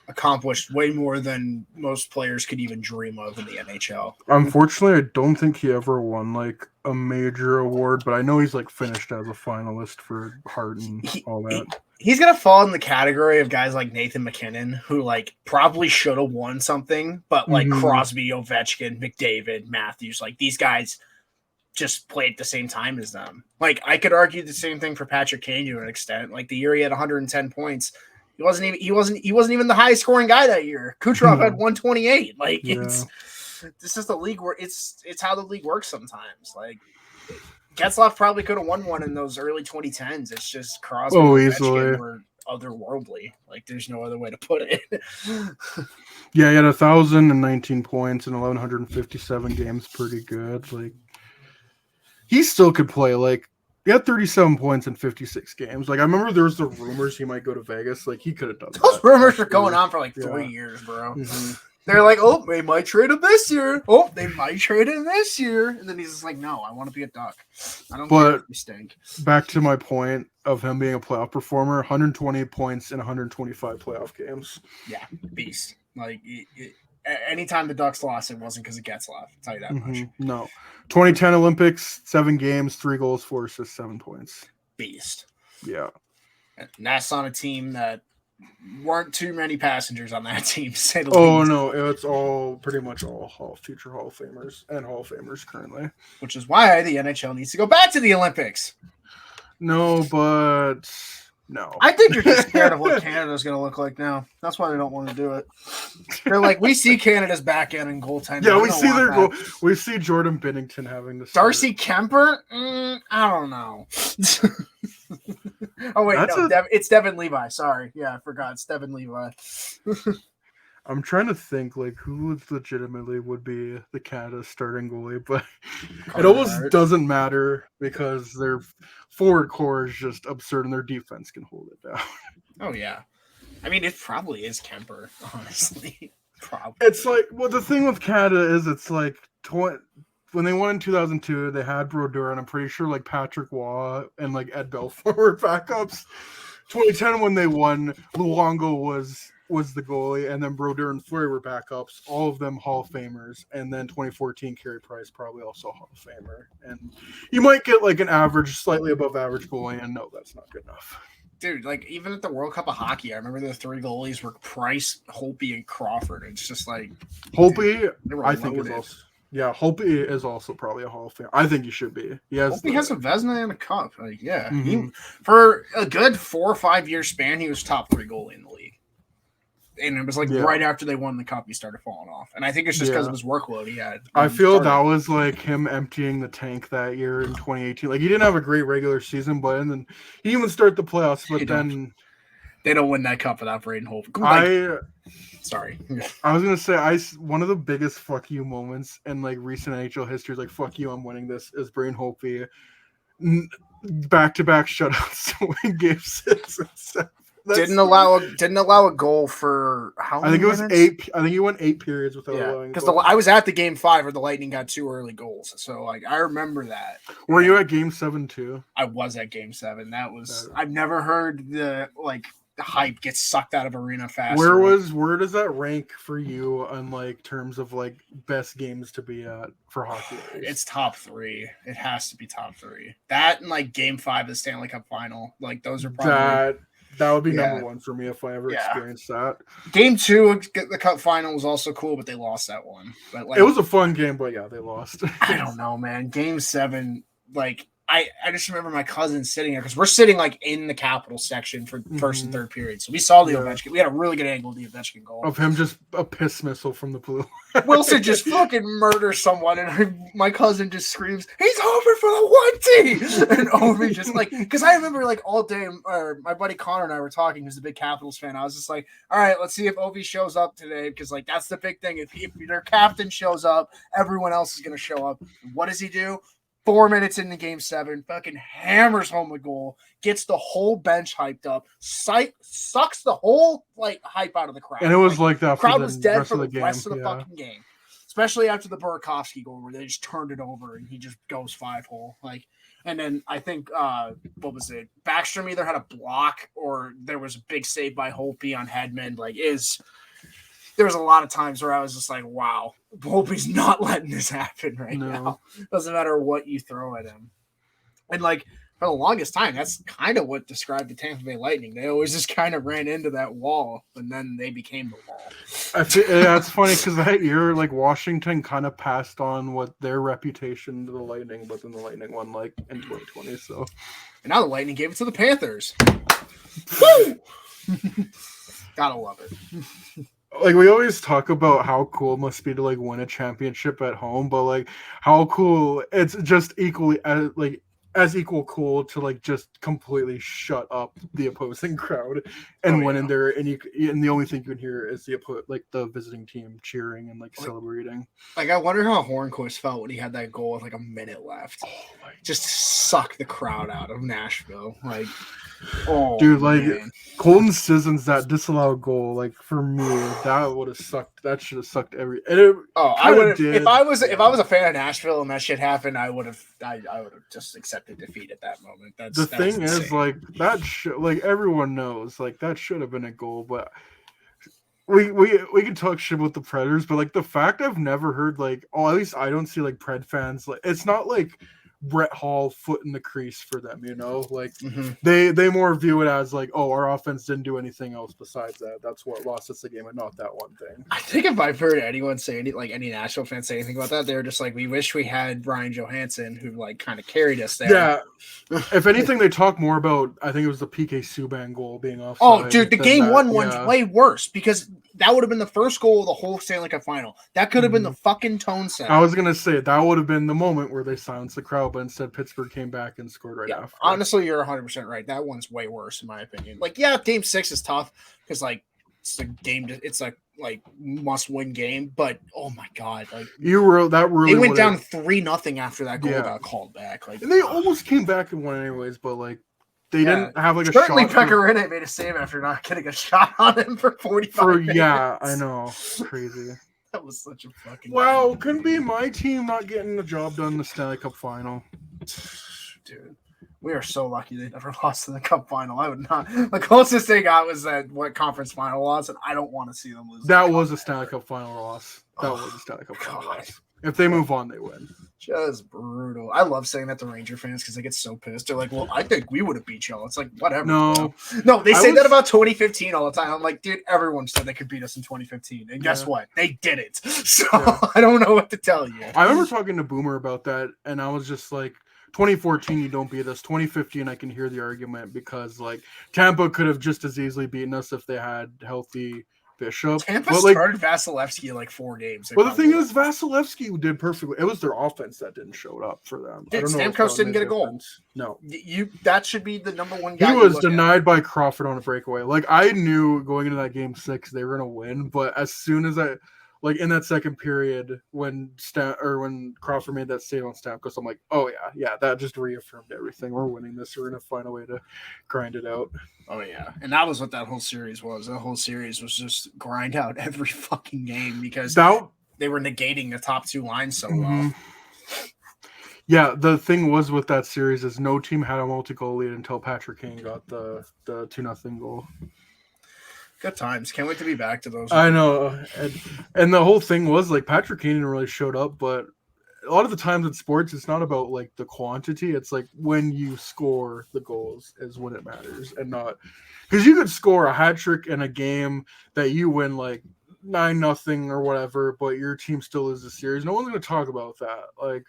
accomplished way more than most players could even dream of in the NHL. Unfortunately, I don't think he ever won like a major award, but I know he's like finished as a finalist for Hart and all that. He's gonna fall in the category of guys like Nathan McKinnon, who like probably should have won something, but like Crosby, Ovechkin, McDavid, Matthews, like these guys just played at the same time as them. Like I could argue the same thing for Patrick Kane to an extent. Like the year he had 110 points, he wasn't even the highest scoring guy that year. Kucherov had 128. Like this is the league where it's how the league works sometimes. Like Getzlaf probably could have won one in those early 2010s. It's just Crosby and Ovechkin were otherworldly. Like there's no other way to put it. Yeah, he had 1,019 points in 1,157 games. Pretty good. Like he still could play. Like he had 37 points in 56 games. Like I remember there was the rumors he might go to Vegas. Like he could have done that. Those rumors are going on for like 3 years, bro. They're like, oh, they might trade him this year. Oh, they might trade him this year. And then he's just like, no, I want to be a Duck. I don't care if you stink. Back to my point of him being a playoff performer, 120 points in 125 playoff games. Yeah, beast. Like, anytime the Ducks lost, it wasn't because of Getzlaf. I'll tell you that much. No. 2010 Olympics, 7 games, 3 goals, 4 assists, 7 points. Beast. Yeah. And that's on a team that weren't too many passengers on that team. To say the least. No, it's all pretty much all future Hall of Famers and Hall of Famers currently. Which is why the NHL needs to go back to the Olympics. No, but no. I think you're just scared of what Canada's going to look like now. That's why they don't want to do it. They're like, we see Canada's back end and goaltending. Yeah, we see their goal. We see Jordan Binnington having this. Darcy Kemper? I don't know. Oh wait, it's Devin Levi. Sorry, yeah, I forgot. It's Devin Levi. I'm trying to think like who legitimately would be the Canada starting goalie, but it almost doesn't matter because their forward core is just absurd and their defense can hold it down. Oh yeah, I mean it probably is Kemper, honestly. Probably. It's like the thing with Canada is it's like when they won in 2002, they had Brodeur, and I'm pretty sure like Patrick Waugh and like Ed Belfour were backups. 2010 when they won, Luongo was the goalie, and then Brodeur and Fleury were backups. All of them Hall of Famers, and then 2014 Carey Price probably also Hall of Famer. And you might get like an average, slightly above average goalie, and no, that's not good enough. Dude, like even at the World Cup of Hockey, I remember the 3 goalies were Price, Holtby, and Crawford. It's just like Holtby, I think is also. Yeah, Holtby is also probably a Hall of Fame. I think he should be. Holtby has a Vezina and a cup. Like, yeah, for a good 4 or 5 year span, he was top 3 goalie in the league. And it was like right after they won the cup, he started falling off. And I think it's just because of his workload he had. I feel that was like him emptying the tank that year in 2018. Like he didn't have a great regular season, but and then he even started the playoffs. But then they don't win that cup without Braden Holtby. Sorry. I was gonna say one of the biggest fuck you moments in like recent NHL history is like fuck you, I'm winning this is Braden Holtby back-to-back shutouts to win game 6 and 7. Didn't allow a goal for how many minutes? 8. I think he went 8 periods without allowing. Because I was at the game 5 where the Lightning got 2 early goals, so like I remember that. Were you at game 7 too? I was at game 7. That was I've never heard the hype gets sucked out of arena faster. Where does that rank for you on like terms of like best games to be at for hockey? It's top 3. It has to be top 3. That and like game 5 of the Stanley Cup final, like those are probably that would be number 1 for me if I ever experienced that. Game 2, the Cup final was also cool, but they lost that one. But like, it was a fun game, but yeah, they lost. I don't know, man. Game 7, like. I just remember my cousin sitting there because we're sitting like in the Capitol section for first and third period. So we saw the Ovechkin. We had a really good angle of the Ovechkin goal. Of him just a piss missile from the blue. Wilson just fucking murders someone, and my cousin just screams, "He's over for the 1-T!" And Ovi just like, because I remember like all day, my buddy Connor and I were talking, who's a big Capitals fan. I was just like, all right, let's see if Ovi shows up today, because like that's the big thing. If their captain shows up, everyone else is going to show up. What does he do? 4 minutes into game 7, fucking hammers home a goal, gets the whole bench hyped up, sucks the whole like hype out of the crowd. And it was like that. Crowd for was the dead rest for of the the rest game. of the fucking game, especially after the Burakovsky goal where they just turned it over and he just goes 5-hole. Like, and then I think what was it? Backstrom either had a block or there was a big save by Holtby on Hedman. Like, there was a lot of times where I was just like, wow, Holtby's not letting this happen right now. Doesn't matter what you throw at him. And like for the longest time, that's kind of what described the Tampa Bay Lightning. They always just kind of ran into that wall, and then they became the wall. It's funny because that year, like Washington kind of passed on what their reputation to the Lightning, but then the Lightning won like in 2020. So, and now the Lightning gave it to the Panthers. Woo! Gotta love it. Like we always talk about how cool it must be to like win a championship at home, but like how cool it's just equally as equal cool to like just completely shut up the opposing crowd and went in there and the only thing you can hear is the visiting team cheering and like celebrating. Like I wonder how Hornquist felt when he had that goal with like a minute left. Just suck the crowd out of Nashville. Like, dude, like man. Colton Sissons, that disallowed goal, like for me, that would have sucked. That should have sucked every. I would have if I was a fan of Nashville and that shit happened. I would have just accepted defeat at that moment. That's thing insane. is like that. Like everyone knows, like that should have been a goal, but. We can talk shit with the Predators, but like the fact I've never heard like, at least I don't see like Pred fans like it's not like Brett Hall foot in the crease for them, you know, like they more view it as like, oh, our offense didn't do anything else besides that. That's what lost us the game, and not that one thing. I think if I've heard anyone say any Nashville fans say anything about that, they're just like, we wish we had Brian Johansson, who like kind of carried us there. Yeah. If anything, they talk more about. I think it was the PK Subban goal being offside. Oh, dude, the game one's way worse because that would have been the first goal of the whole Stanley Cup final. That could have been the fucking tone set. I was gonna say that would have been the moment where they silenced the crowd, but instead Pittsburgh came back and scored right after. Honestly, you're 100% right. That one's way worse in my opinion. Like, yeah, game 6 is tough because like it's a game. It's a like must-win game, but oh my god, like they went down 3-0 after that goal got called back. Like, and they almost came back and won anyways, but like. They didn't have like a shot. Certainly, Pecorine made a save after not getting a shot on him for 45 minutes. Yeah, I know. Crazy. That was such a fucking... Wow, couldn't be my team not getting the job done in the Stanley Cup final. Dude, we are so lucky they never lost in the Cup final. I would not... The closest they got was that conference final loss, and I don't want to see them lose. That was a Stanley Cup final loss. That was a Stanley Cup final loss. If they move on, they win. Just brutal. I love saying that to Ranger fans because they get so pissed. They're like, well, I think we would have beat y'all. It's like, whatever. No, they say that about 2015 all the time. I'm like, dude, everyone said they could beat us in 2015. And guess what? They didn't. So I don't know what to tell you. I remember talking to Boomer about that, and I was just like, 2014, you don't beat us. 2015, I can hear the argument because, like, Tampa could have just as easily beaten us if they had healthy Bishop. Tampa started Vasilevsky like 4 games. Well, the thing is, Vasilevsky did perfectly. It was their offense that didn't show up for them. Dude, Stamkos didn't get a goal. No. That should be the number one guy. He was denied by Crawford on a breakaway. Like, I knew going into that game 6 they were going to win, but as soon as in that second period when Crawford made that save on Stamkos, I'm like, oh yeah, that just reaffirmed everything. We're winning this. We're going to find a way to grind it out. Oh yeah, and that was what that whole series was. That whole series was just grind out every fucking game because they were negating the top 2 lines so well. Yeah, the thing was with that series is no team had a multi-goal lead until Patrick Kane got the 2-0 goal. Good times. Can't wait to be back to those. I know. And the whole thing was like Patrick Kane really showed up, but a lot of the times in sports, it's not about like the quantity. It's like when you score the goals is when it matters, and not because you could score a hat trick in a game that you win like 9-0 or whatever, but your team still loses the series. No one's going to talk about that. Like,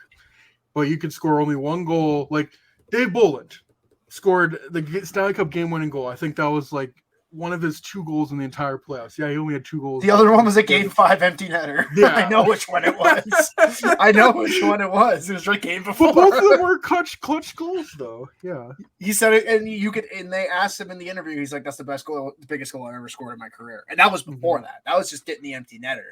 but you could score only 1 goal. Like Dave Bolland scored the Stanley Cup game-winning goal. I think that was like one of his 2 goals in the entire playoffs. Yeah, he only had 2 goals. The other one was a game 5 empty netter. Yeah. I know which one it was. It was right game before. But both of them were clutch goals, though. Yeah. He said it, and they asked him in the interview. He's like, "That's the biggest goal I ever scored in my career." And that was before that. That was just getting the empty netter.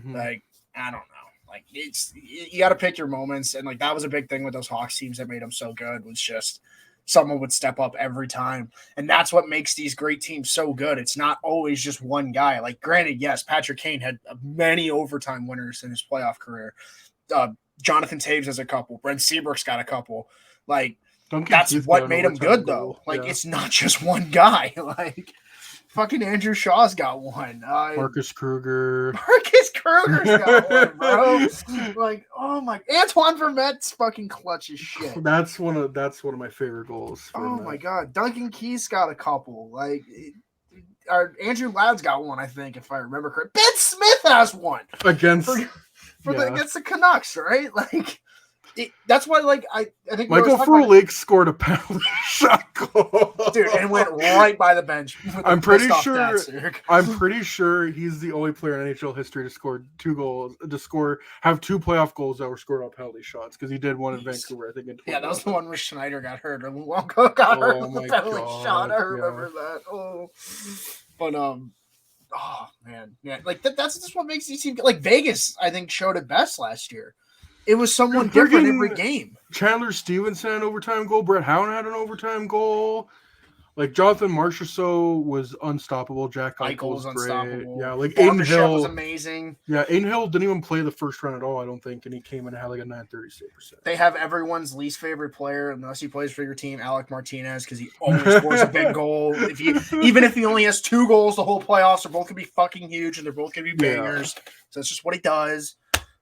Like, I don't know. Like you got to pick your moments, and like that was a big thing with those Hawks teams that made them so good. Was just someone would step up every time, and that's what makes these great teams so good. It's not always just one guy. Like, granted, yes, Patrick Kane had many overtime winners in his playoff career. Jonathan Taves has a couple. Brent Seabrook's got a couple. Like, that's what made him good, though. Like, it's not just one guy. Like, fucking Andrew Shaw's got one. Marcus Kruger's got one, bro. Like, oh my, Antoine Vermette's fucking clutch as shit. That's one of my favorite goals. Oh my god, Duncan Keith's got a couple. Like, Andrew Ladd's got one, I think, if I remember correct. Ben Smith has one against the Canucks, right? Like, that's why, like, I think Michael Frolik scored a penalty shot goal, dude, and went right by the bench. I'm pretty sure he's the only player in NHL history to score have two playoff goals that were scored on penalty shots, because he did one in Vancouver, I think. That was the one where Schneider got hurt, or Luongo got hurt with the penalty shot. I remember that. Oh, but oh man, yeah, like that's just what makes these teams like Vegas. I think showed it best last year. It was someone different every game. Chandler Stevenson had an overtime goal. Brett Howland had an overtime goal. Like, Jonathan Marchessault was unstoppable. Jack Eichel was unstoppable. Yeah, like Aiden Hill was amazing. Yeah, Aiden Hill didn't even play the first round at all, I don't think, and he came in and had like a 930 save percent. They have everyone's least favorite player, unless he plays for your team, Alec Martinez, because he always scores a big goal. Even if he only has 2 goals the whole playoffs, they're both gonna be fucking huge and they're both gonna be bangers. Yeah. So it's just what he does.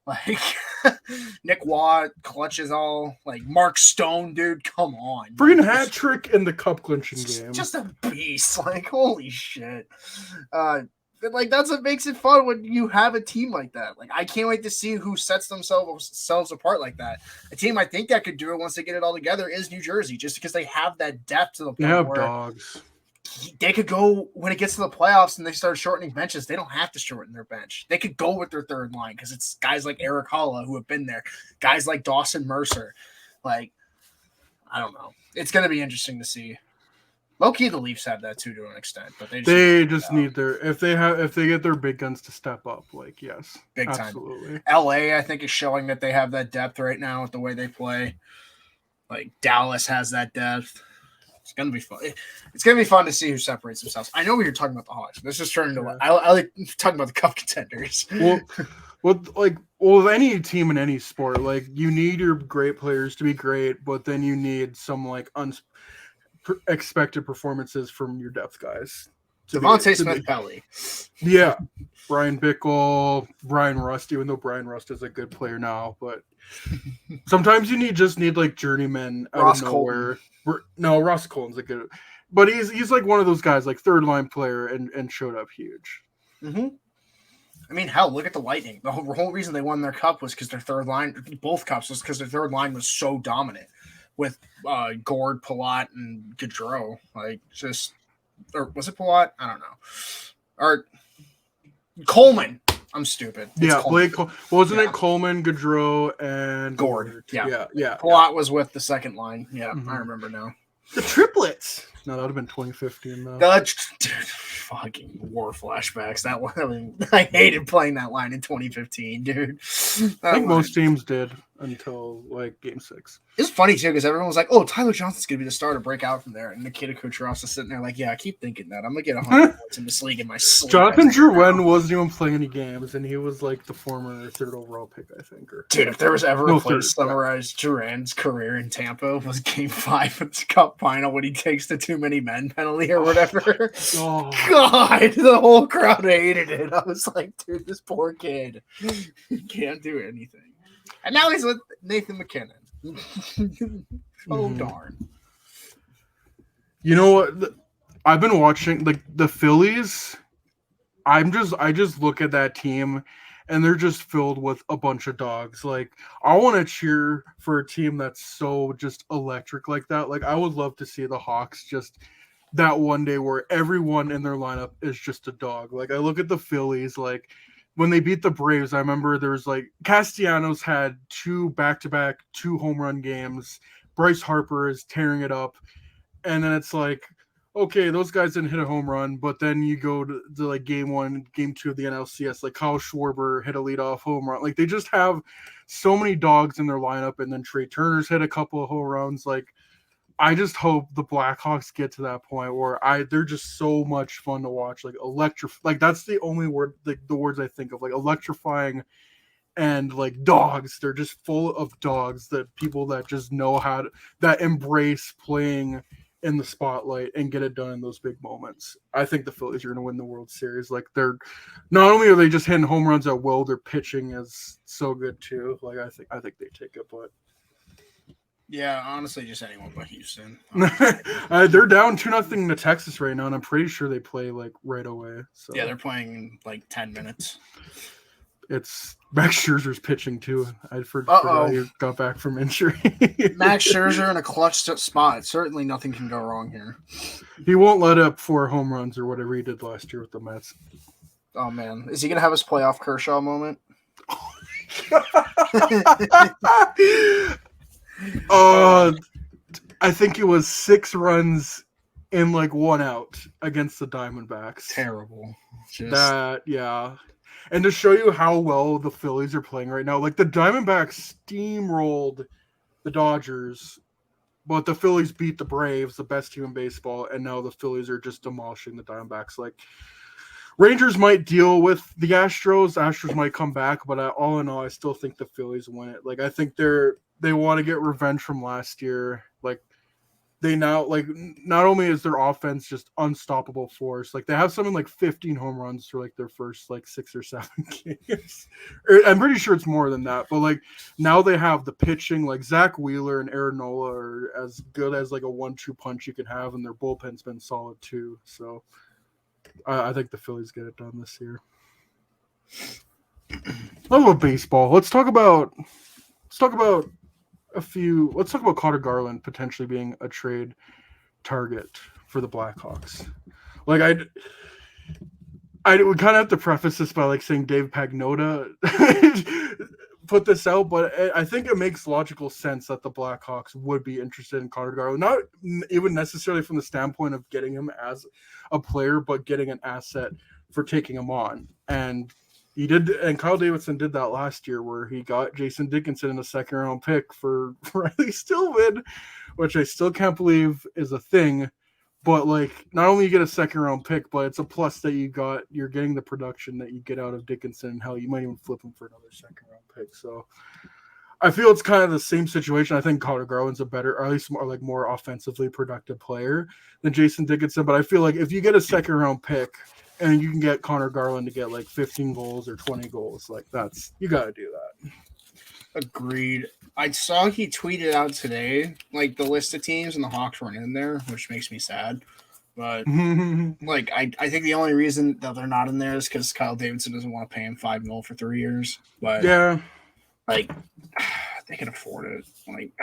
Like, Nick Watt clutches all. Like, Mark Stone, dude, come on. Freaking hat trick in the cup clinching game. Just a beast. Like, holy shit. Like, that's what makes it fun when you have a team like that. Like, I can't wait to see who sets themselves apart like that. A team I think that could do it once they get it all together is New Jersey, just because they have that depth to the point. They have dogs. They could go when it gets to the playoffs and they start shortening benches. They don't have to shorten their bench. They could go with their third line because it's guys like Eric Holla who have been there, guys like Dawson Mercer. Like, I don't know. It's going to be interesting to see. Low key, the Leafs have that too to an extent, but they just need their if they get their big guns to step up. Like, yes, big time. Absolutely. LA, I think, is showing that they have that depth right now with the way they play. Like, Dallas has that depth. It's gonna be fun. It's gonna be fun to see who separates themselves. I know we were talking about the Hawks. This is turning into I like talking about the cup contenders. With any team in any sport, like, you need your great players to be great, but then you need some like unexpected performances from your depth guys. Devontae Smith-Pelly. Yeah, Brian Bickle, Brian Rust. Even though Brian Rust is a good player now, but sometimes you need like journeymen out Ross of nowhere. No, Ross Colton's a good, but he's like one of those guys, like third line player, and showed up huge. Mm-hmm. I mean, hell, look at the Lightning. The whole reason they won their cup was because their third line, both cups, was because their third line was so dominant with Gord, Palat, and Gaudreau. Like, or was it Palat? I don't know. Or Coleman. I'm stupid. It's Blake. Wasn't it Coleman, Gaudreau, and Gord? Yeah. Palat was with the second line. Yeah, mm-hmm. I remember now. The triplets. No, that would have been 2015 though. Dude, fucking war flashbacks. That one. I mean, I hated playing that line in 2015, dude. I think most teams did until like Game 6. It's funny too because everyone was like, "Oh, Tyler Johnson's gonna be the starter, break out from there," and Nikita Kucherov's just sitting there like, "Yeah, I keep thinking that. I'm gonna get 100 points in this league in my sleep." Jonathan Drouin wasn't even playing any games, and he was like the former 3rd overall pick, I think. Dude, if there was ever a place to summarize Drouin's career in Tampa, was Game 5 of the Cup final when he takes the too many men penalty or whatever. Oh. God, the whole crowd hated it. I was like, dude, this poor kid, he can't do anything. And now he's with Nathan McKinnon. Darn. You know what? I've been watching like the Phillies. I just look at that team and they're just filled with a bunch of dogs. Like, I want to cheer for a team that's so just electric like that. Like, I would love to see the Hawks just that one day where everyone in their lineup is just a dog. Like, I look at the Phillies, like, when they beat the Braves, I remember there was like Castellanos had 2 back-to-back 2 home run games. Bryce Harper is tearing it up. And then it's like, okay, those guys didn't hit a home run, but then you go to like game 1, game 2 of the NLCS, like Kyle Schwarber hit a leadoff home run. Like they just have so many dogs in their lineup, and then Trey Turner's hit a couple of home runs. Like I just hope the Blackhawks get to that point where they're just so much fun to watch. Like like that's the only word, the words I think of, like electrifying and like dogs. They're just full of dogs, that people that just know how to, that embrace playing in the spotlight and get it done in those big moments. I think the Phillies are going to win the World Series. Like they're not only are they just hitting home runs at will, their pitching is so good too. Like I think they take it, but yeah, honestly, just anyone but Houston. They're down 2-0 to Texas right now, and I'm pretty sure they play like right away. So yeah, they're playing in like 10 minutes. It's Max Scherzer's pitching too. I forgot he got back from injury. Max Scherzer in a clutch spot. Certainly nothing can go wrong here. He won't let up 4 home runs or whatever he did last year with the Mets. Oh man, is he gonna have his playoff Kershaw moment? I think it was 6 runs in like 1 out against the Diamondbacks. Terrible. Yeah. And to show you how well the Phillies are playing right now, like the Diamondbacks steamrolled the Dodgers, but the Phillies beat the Braves, the best team in baseball, and now the Phillies are just demolishing the Diamondbacks. Like Rangers might deal with the Astros. Astros might come back, but all in all, I still think the Phillies win it. Like I think they want to get revenge from last year. Like they now, like, not only is their offense just unstoppable force, like they have something like 15 home runs for like their first like 6 or 7 games. I'm pretty sure it's more than that, but like now they have the pitching. Like Zach Wheeler and Aaron Nola are as good as like a 1-2 punch you can have, and their bullpen's been solid too. So I think the Phillies get it done this year. Let's talk about baseball. Let's talk about Connor Garland potentially being a trade target for the Blackhawks. Like I would kind of have to preface this by like saying Dave Pagnotta put this out, but I think it makes logical sense that the Blackhawks would be interested in Connor Garland, not even necessarily from the standpoint of getting him as a player, but getting an asset for taking him on. And he did, and Kyle Davidson did that last year, where he got Jason Dickinson in a 2nd-round pick for Riley Stillman, which I still can't believe is a thing. But like, not only you get a 2nd-round pick, but it's a plus that you're getting the production that you get out of Dickinson, and hell, you might even flip him for another 2nd-round pick. So I feel it's kind of the same situation. I think Connor Garland's a better, or at least more offensively productive player than Jason Dickinson. But I feel like if you get a 2nd-round pick and you can get Connor Garland to get like 15 goals or 20 goals, like you got to do that. Agreed. I saw he tweeted out today, like the list of teams, and the Hawks weren't in there, which makes me sad. But like, I think the only reason that they're not in there is because Kyle Davidson doesn't want to pay him $5 million for 3 years. But yeah, like they can afford it. Like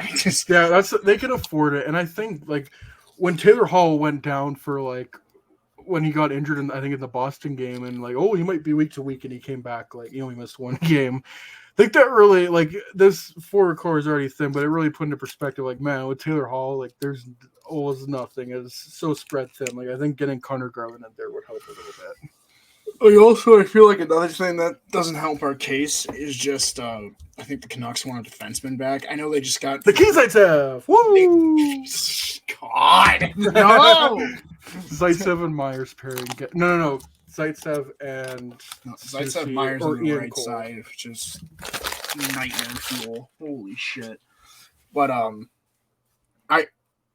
they can afford it. And I think like when Taylor Hall went down for like when he got injured in the Boston game, and like, oh, he might be week to week, and he came back, like he only missed 1 game. I think that really, like, this forward core is already thin, but it really put into perspective, like, man, with Taylor Hall, like, there's almost nothing. It's so spread thin. Like, I think getting Connor Garland in there would help a little bit. I feel like another thing that doesn't help our case is just, I think the Canucks want a defenseman back. I know they just got the Zaitsev. Woo! God, no. Zaitsev and Myers pairing. No. Zaitsev Myers or on the Ian right Cole. side, which is nightmare fuel. Holy shit! But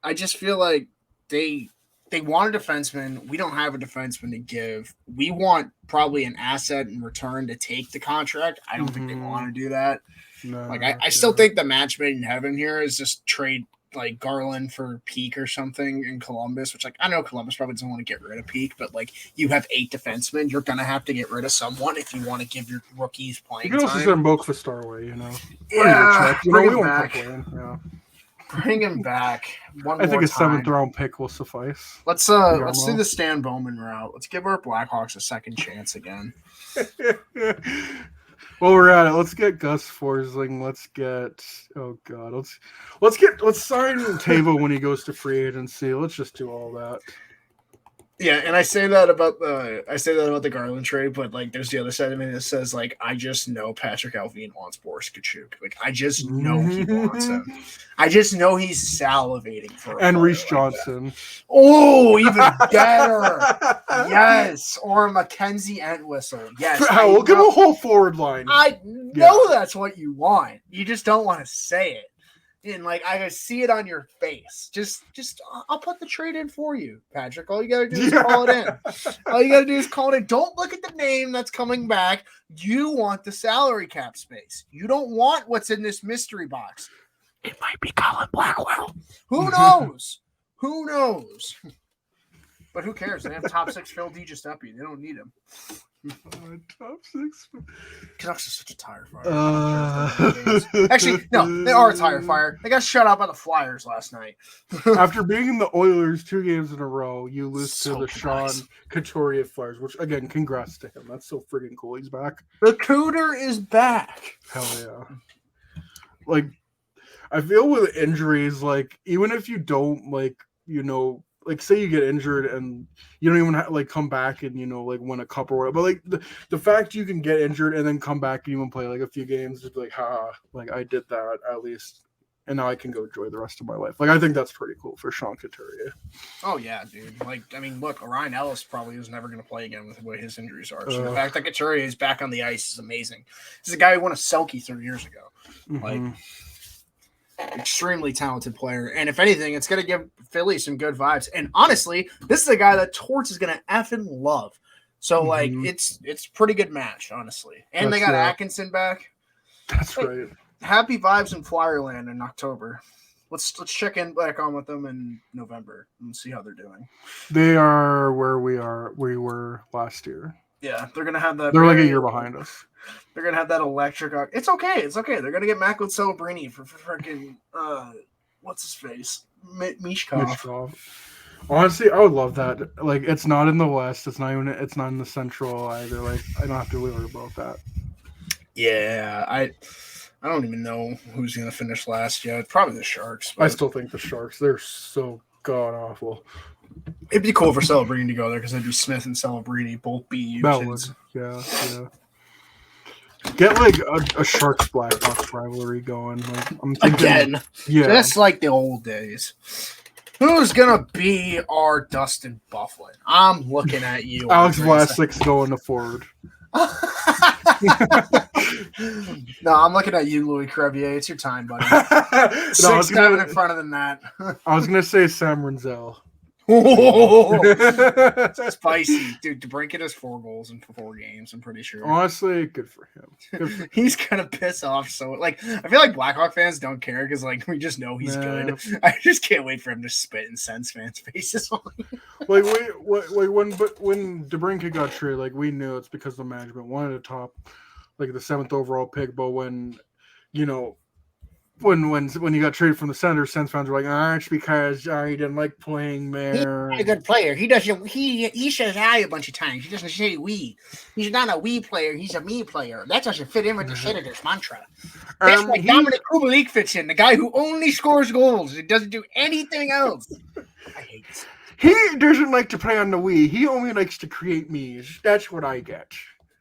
I just feel like they want a defenseman. We don't have a defenseman to give. We want probably an asset in return to take the contract. I don't think they want to do that. No, like I still think the match made in heaven here is just trade like Garland for Peak or something in Columbus, which like I know Columbus probably doesn't want to get rid of Peak, but like you have 8 defensemen, you're gonna have to get rid of someone if you want to give your rookies playing time. You can also send Boak away, you know. Yeah, bring him back. Yeah. Bring him back. I think a 7th-round pick will suffice. Let's do the Stan Bowman route. Let's give our Blackhawks a second chance again. Well, we're at it. Let's get Gus Forsling. Let's sign Tavo when he goes to free agency. Let's just do all that. Yeah, and I say that about the Garland trade, but like, there's the other side of me that says like, I just know Patrick Alvin wants Boris Kachuk. Like, I just know he wants him. I just know he's salivating for a and player Reese like Johnson. that. Oh, even better. Yes, or Mackenzie Entwistle. Yes, We'll give him a whole forward line. I know that's what you want. You just don't want to say it. And like, I can see it on your face. Just I'll put the trade in for you, Patrick. All you gotta do is call it in. All you gotta do is call it in. Don't look at the name that's coming back. You want the salary cap space. You don't want what's in this mystery box. It might be Colin Blackwell. Who knows? Who knows? But who cares? They have top 6 Phil DiGiuseppe. They don't need him. Top 6. Canucks are such a tire fire. Actually, no, they are a tire fire. They got shut out by the Flyers last night. After being in the Oilers 2 games in a row, you lose to the Sean Couturier Flyers, which, again, congrats to him. That's so friggin' cool. He's back. The Cooter is back. Hell yeah. Like, I feel with injuries, like, even if you don't, like, you know, like, say you get injured and you don't even come back and, you know, like, win a cup or whatever. But, like, the fact you can get injured and then come back and even play, like, a few games, just be like, like, I did that at least. And now I can go enjoy the rest of my life. Like, I think that's pretty cool for Sean Couturier. Oh, yeah, dude. Like, I mean, look, Ryan Ellis probably is never going to play again with the way his injuries are. So the fact that Couturier is back on the ice is amazing. He's a guy who won a Selke 3 years ago. Mm-hmm. Like, extremely talented player, and if anything, it's going to give Philly some good vibes. And honestly, this is a guy that Torts is going to effing love. So like, it's pretty good match, honestly. And they got Atkinson back. That's right. Happy vibes in Flyerland in October. Let's check in back on with them in November and see how they're doing. They are where we were last year. Yeah, they're gonna have that. They're like a year behind us. They're gonna have that electric. It's okay. It's okay. They're gonna get Macklin Celebrini for freaking what's his face, Mishkov. Honestly, I would love that. Like, it's not in the West. It's not in the Central either. Like, I don't have to worry about that. Yeah, I don't even know who's gonna finish last yet. Probably the Sharks. I still think the Sharks. They're so god awful. It'd be cool for Celebrini to go there because it'd be Smith and Celebrini both be used. Yeah. Get like a Sharks Blackhawks rivalry going. Like, I'm thinking, again, just like the old days. Who's gonna be our Dustin Bufflin? I'm looking at you, Alex Vlasic's going to forward. No, I'm looking at you, Louis Crevier. It's your time, buddy. 6'7" in front of the net. I was gonna say Sam Renzel. Oh, spicy, dude. DeBrincat has 4 goals in 4 games. I'm pretty sure. Honestly, good for him. He's gonna piss off. So, like, I feel like Blackhawk fans don't care because, like, we just know he's good. I just can't wait for him to spit in Sens fans' faces. Like, when DeBrincat got traded, like, we knew it's because the management wanted to top, like, the 7th overall pick. But when, you know, when he got traded from the Senators, Sens fans were like, it's because he didn't like playing there. He's a good player. He doesn't. He says I a bunch of times. He doesn't say we. He's not a we player. He's a me player. That doesn't fit in with the Senators mantra. That's why Dominic Kubalik fits in. The guy who only scores goals. He doesn't do anything else. I hate this. He doesn't like to play on the we. He only likes to create me's. That's what I get.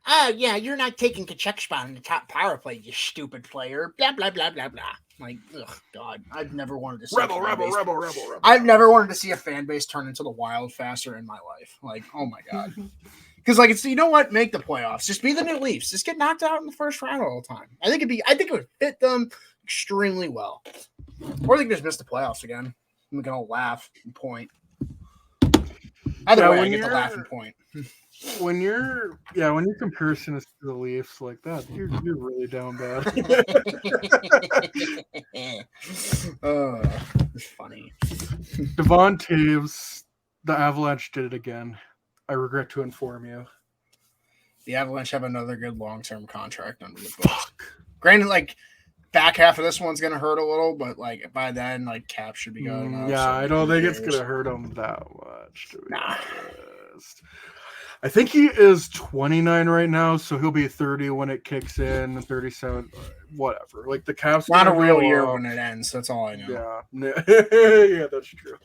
Oh, yeah, you're not taking Kachuk's spot in the top power play, you stupid player. Blah, blah, blah, blah, blah. Like, ugh, God, I've never wanted to see rebel. I've never wanted to see a fan base turn into the Wild faster in my life. Like, oh my God. Because, like, it's, you know what? Make the playoffs. Just be the new Leafs. Just get knocked out in the first round all the time. I think it would fit them extremely well. Or they can just miss the playoffs again. We can all laugh and point. Either way, I get the laugh and point. When your comparison is to the Leafs like that, you're really down bad. It's funny. Devon Taves, the Avalanche did it again. I regret to inform you. The Avalanche have another good long-term contract under the books. Granted, like, back half of this one's gonna hurt a little, but like by then, like, cap should be good enough. Yeah, I don't think it's gonna hurt him that much. To be honest. I think he is 29 right now, so he'll be 30 when it kicks in, 37, whatever. Like, the cap's not a real year when it ends. That's all I know. Yeah, yeah, that's true.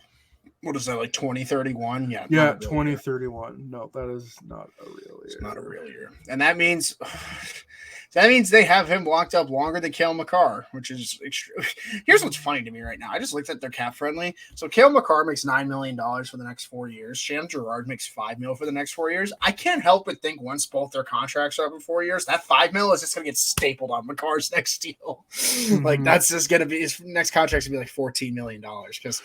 What is that, like 2031? Yeah. Yeah, 2031. No, that is not a real year. It's not a real year. And that means they have him locked up longer than Cale Makar, which is here's what's funny to me right now. I just looked at their cap friendly. So Cale Makar makes $9 million for the next 4 years. Sham Gerard makes $5 million for the next 4 years. I can't help but think once both their contracts are up in 4 years, that $5 million is just gonna get stapled on Makar's next deal. Like that's just gonna be his next contract's gonna be like $14 million because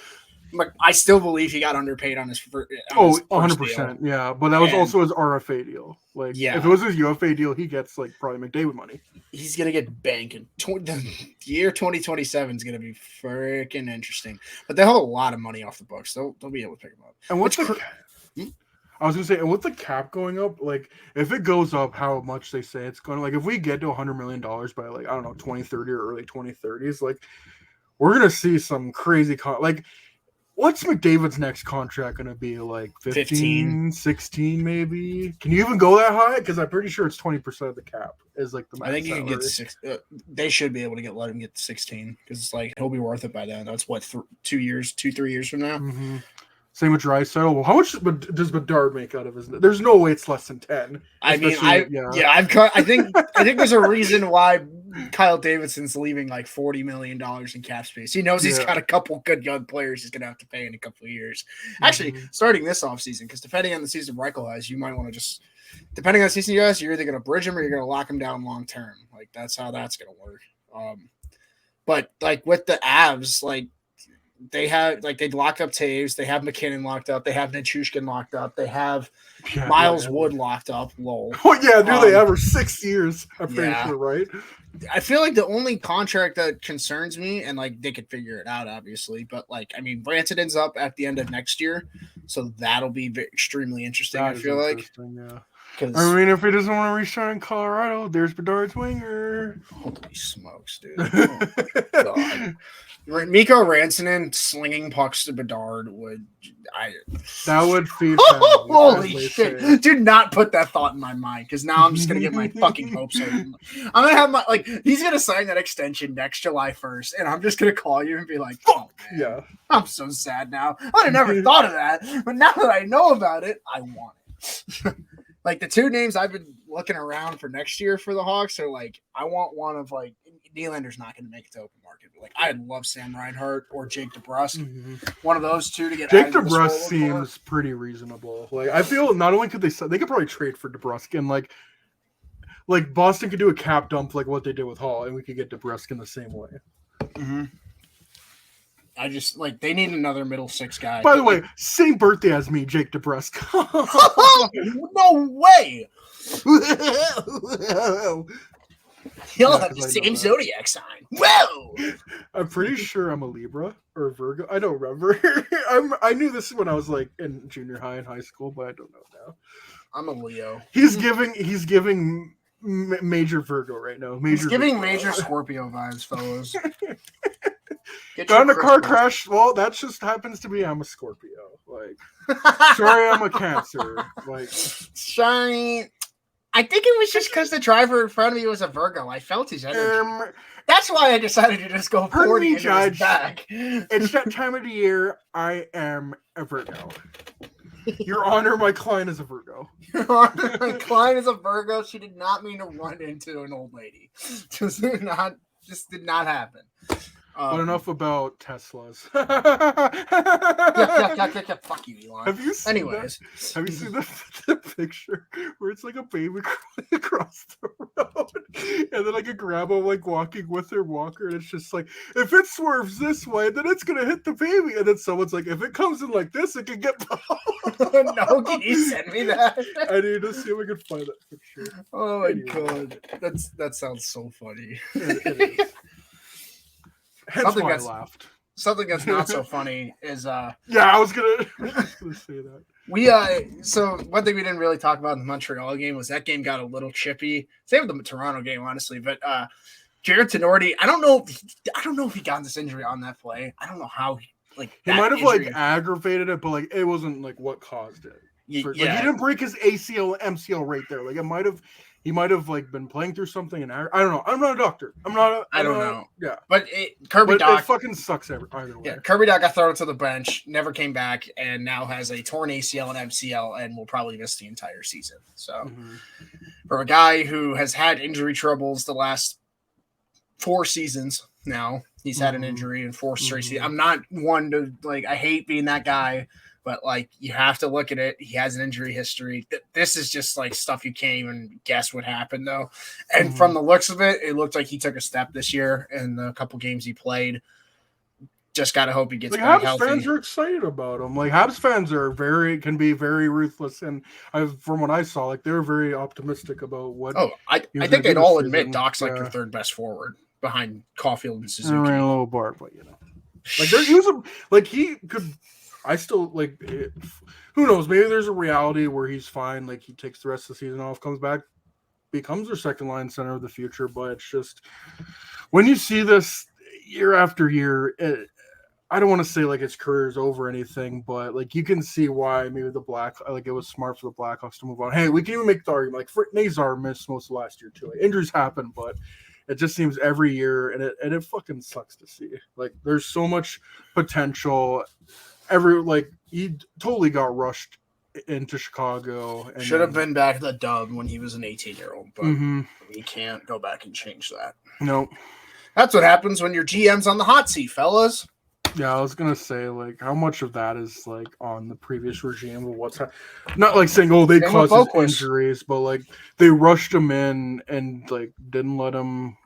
I still believe he got underpaid on his first. 100%. Yeah, but that was also his RFA deal. Like, if it was his UFA deal, he gets like probably McDavid money. He's gonna get banking. The year 2027 is gonna be freaking interesting. But they'll have a lot of money off the books. They'll be able to pick him up. And what's I was gonna say, and with the cap going up, like if it goes up how much they say it's going to, like if we get to $100 million by like I don't know 2030 or early 2030s, like we're gonna see some crazy like. What's McDavid's next contract going to be? Like 15, 16 maybe? Can you even go that high? Because I'm pretty sure it's 20% of the cap is like the max. I think you salary. can get 6. They should be able to let him get to 16 because it's like he'll be worth it by then. That's what 3 years from now. Mm-hmm. Same with Draisaitl. Well, how much does Bedard make out of his? There's no way it's less than 10. I mean, I think there's a reason why Kyle Davidson's leaving like $40 million in cap space. He knows he's got a couple good young players he's gonna have to pay in a couple of years. Actually, starting this offseason, because depending on the season Reichel has, you might want to just depending on the season you has, you're either gonna bridge him or you're gonna lock him down long term. Like that's how that's gonna work. But like with the Avs, like. They have they locked up Taves. They have McKinnon locked up. They have Nichushkin locked up. They have Miles Wood locked up. Lol. Oh yeah, do they ever 6 years? I'm pretty sure, right? I feel like the only contract that concerns me, and like they could figure it out, obviously, but like I mean, Rantanen's up at the end of next year, so that'll be extremely interesting. I feel like. Yeah. I mean, if he doesn't want to resign in Colorado, there's Bedard's winger. Holy smokes, dude! Oh my God. Mikko Rantanen slinging pucks to Bedard that would feed holy shit. Do not put that thought in my mind because now I'm just gonna get my fucking hopes up. I'm gonna have he's gonna sign that extension next July 1st, and I'm just gonna call you and be like, oh man, yeah, I'm so sad now. I'd have never thought of that, but now that I know about it, I want it. Like the two names I've been looking around for next year for the Hawks are like I want one of like Nylander's not going to make it to open market. But like I'd love Sam Reinhart or Jake DeBrusk. One of those two to get. Jake DeBrusk seems pretty reasonable. Like I feel not only could they could probably trade for DeBrusk and like Boston could do a cap dump like what they did with Hall and we could get DeBrusk in the same way. Mm-hmm. I just they need another middle six guy. By the way, same birthday as me, Jake DeBrusk. No way. He'll have the same zodiac sign. Whoa! I'm pretty sure I'm a Libra or a Virgo. I don't remember. I knew this when I was like in junior high and high school, but I don't know now. I'm a Leo. He's giving major Virgo right now. He's giving major Scorpio vibes, fellas. Got in a car crash. Well, that just happens to be I'm a Scorpio. Like, sorry, I'm a Cancer. Like, sorry. I think it was just because the driver in front of me was a Virgo. I felt his energy. That's why I decided to just go 40 into his back. It's that time of the year. I am a Virgo. Your Honor, my client is a Virgo. Your Honor, my client is a Virgo. She did not mean to run into an old lady. Just did not happen. But enough about Teslas. Yeah. Fuck you, Elon. Have you seen the picture where it's like a baby across the road, and then like a grandma walking with her walker, and it's just like if it swerves this way, then it's gonna hit the baby, and then someone's like, if it comes in like this, it can get. No, can you send me that? I need to see if I can find that picture. Oh my God, that sounds so funny. It is. Hence why I laughed. Something that's not so funny is I was gonna say that. So one thing we didn't really talk about in the Montreal game was that game got a little chippy. Same with the Toronto game, honestly. But Jared Tenorti, I don't know if he got this injury on that play. I don't know how he might have aggravated it, but it wasn't what caused it. He didn't break his ACL, MCL right there. He He might have like been playing through something, and I don't know. I'm not a doctor. I don't know. Yeah, but Kirby Doc it fucking sucks either way. Yeah, Kirby Doc got thrown to the bench, never came back, and now has a torn ACL and MCL, and will probably miss the entire season. So, for a guy who has had injury troubles the last 4 seasons now, he's had an injury in 4 straight seasons. I'm not one to like. I hate being that guy. But, like, you have to look at it. He has an injury history. This is just, like, stuff you can't even guess what happened, though. And from the looks of it, it looked like he took a step this year in the couple games he played. Just got to hope he gets back healthy. Habs fans are excited about him. Like, Habs fans can be very ruthless. And from what I saw, like, they're very optimistic about what. Oh, I think they'd all admit Doc's, like, your third best forward behind Caulfield and Suzuki. A little bar, but, Like, he could. I still like. Who knows? Maybe there's a reality where he's fine. Like he takes the rest of the season off, comes back, becomes their second line center of the future. But it's just when you see this year after year, I don't want to say like his career is over or anything, but like you can see why maybe it was smart for the Blackhawks to move on. Hey, we can even make the argument like Nazar missed most of last year too. Like, injuries happen, but it just seems every year, and it fucking sucks to see. Like there's so much potential. He totally got rushed into Chicago. And should have been back at the Dub when he was an 18-year-old, but he can't go back and change that. Nope. That's what happens when your GM's on the hot seat, fellas. Yeah, I was gonna say like how much of that is like on the previous regime of what's not like saying they caused injuries, but like they rushed him in and like didn't let him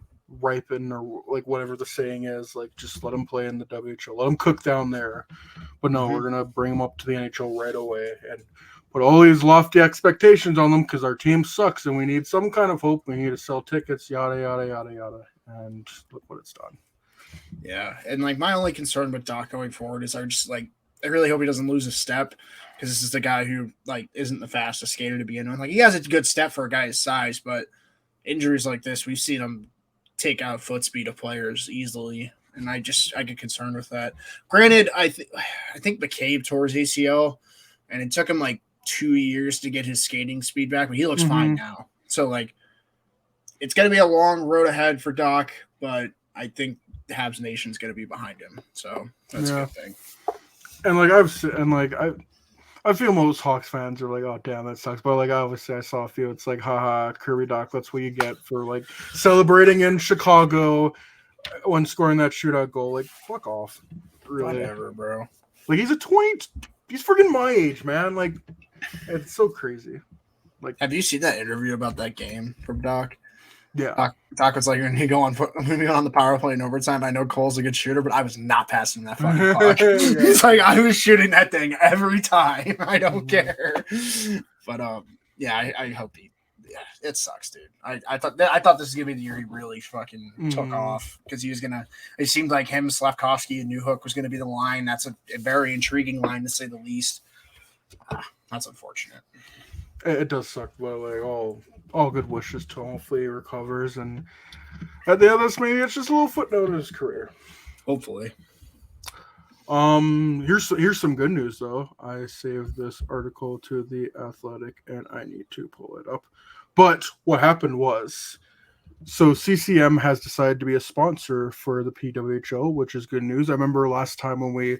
ripen or like whatever the saying is, like just let him play in the WHL, let him cook down there. But no, we're gonna bring him up to the NHL right away and put all these lofty expectations on them because our team sucks and we need some kind of hope. We need to sell tickets, yada yada yada yada, and look what it's done. Yeah, and like my only concern with Doc going forward is I really hope he doesn't lose a step because this is the guy who like isn't the fastest skater to be in. Like he has a good step for a guy his size, but injuries like this, we've seen him take out foot speed of players easily, and I get concerned with that. Granted, I think McCabe tore his ACL, and it took him like 2 years to get his skating speed back, but he looks fine now. So like, it's going to be a long road ahead for Doc, but I think the Habs Nation's going to be behind him, so that's a good thing. And I feel most Hawks fans are like, oh, damn, that sucks. But, like, obviously, I saw a few. It's like, haha, Kirby Doc, that's what you get for, like, celebrating in Chicago when scoring that shootout goal. Like, fuck off. Really. Whatever, bro. Like, he's freaking my age, man. Like, it's so crazy. Like, have you seen that interview about that game from Doc? Yeah. Doc was like, when you go on the power play in overtime, I know Cole's a good shooter, but I was not passing that fucking puck. He's like, I was shooting that thing every time. I don't care. But I hope it sucks, dude. I thought this was gonna be the year he really fucking took off because he was gonna. It seemed like him, Slavkovsky, and Newhook was gonna be the line. That's a very intriguing line to say the least. That's unfortunate. It does suck, but like all good wishes to him. Hopefully he recovers, and at the others, maybe it's just a little footnote in his career. Hopefully. Here's some good news though. I saved this article to the Athletic, and I need to pull it up. But what happened was, so CCM has decided to be a sponsor for the PWHO, which is good news. I remember last time when we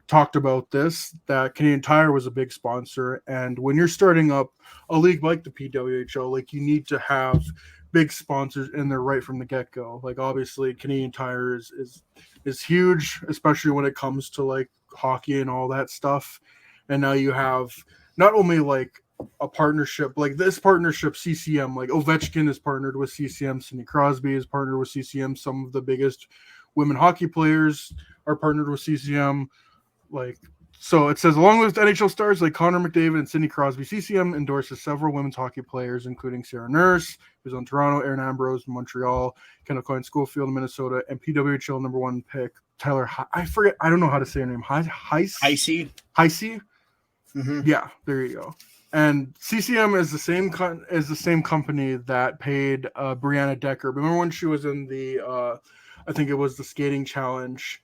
talked about this, that Canadian Tire was a big sponsor. And when you're starting up a league like the PWHO, like you need to have big sponsors in there right from the get-go. Like obviously Canadian Tire is huge, especially when it comes to like hockey and all that stuff. And now you have not only like a partnership, like this partnership, CCM, like Ovechkin is partnered with CCM, Sidney Crosby is partnered with CCM. Some of the biggest women hockey players are partnered with CCM. Like, so it says, along with NHL stars like Connor McDavid and Sidney Crosby, CCM endorses several women's hockey players, including Sarah Nurse, who's on Toronto, Erin Ambrose in Montreal, Kendall Coyne Schofield in Minnesota, and PWHL number 1 pick Tyler. I don't know how to say her name. Heisey. Mm-hmm. Yeah, there you go. And CCM is the same company that paid Brianna Decker. Remember when she was in the I think it was the skating challenge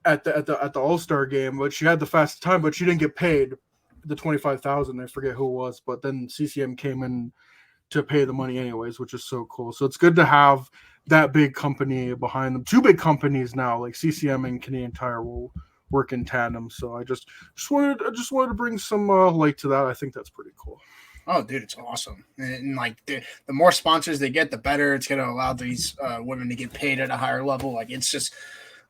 at the All-Star game, but she had the fastest time, but she didn't get paid the $25,000. I forget who it was, but then CCM came and to pay the money anyways, which is so cool. So it's good to have that big company behind them. Two big companies now, like CCM and Canadian Tire, will work in tandem. So I just wanted to bring some light to that. I think that's pretty cool. Oh, dude, it's awesome. And like the more sponsors they get, the better. It's going to allow these women to get paid at a higher level. Like, it's just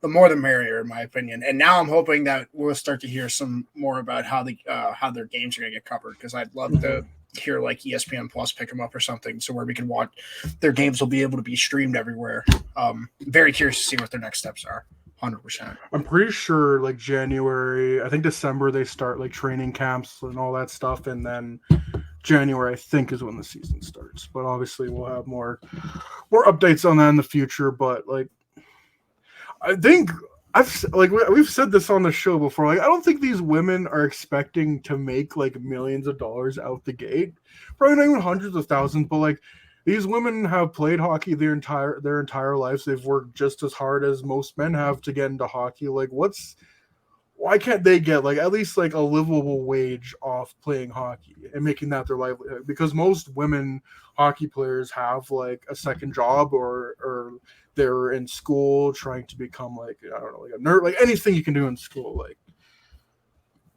the more the merrier, in my opinion. And now I'm hoping that we'll start to hear some more about how their games are going to get covered, because I'd love to hear like ESPN Plus pick them up or something, so where we can watch their games will be able to be streamed everywhere. Very curious to see what their next steps are. 100%. I'm pretty sure like January, I think December they start like training camps and all that stuff, and then January I think is when the season starts. But obviously we'll have more updates on that in the future. But like, I think we've said this on the show before. Like, I don't think these women are expecting to make like millions of dollars out the gate. Probably not even hundreds of thousands, but like these women have played hockey their entire lives. They've worked just as hard as most men have to get into hockey. Like, why can't they get like at least like a livable wage off playing hockey and making that their livelihood? Because most women hockey players have like a second job, or they're in school trying to become like, I don't know, like a nerd, like anything you can do in school. Like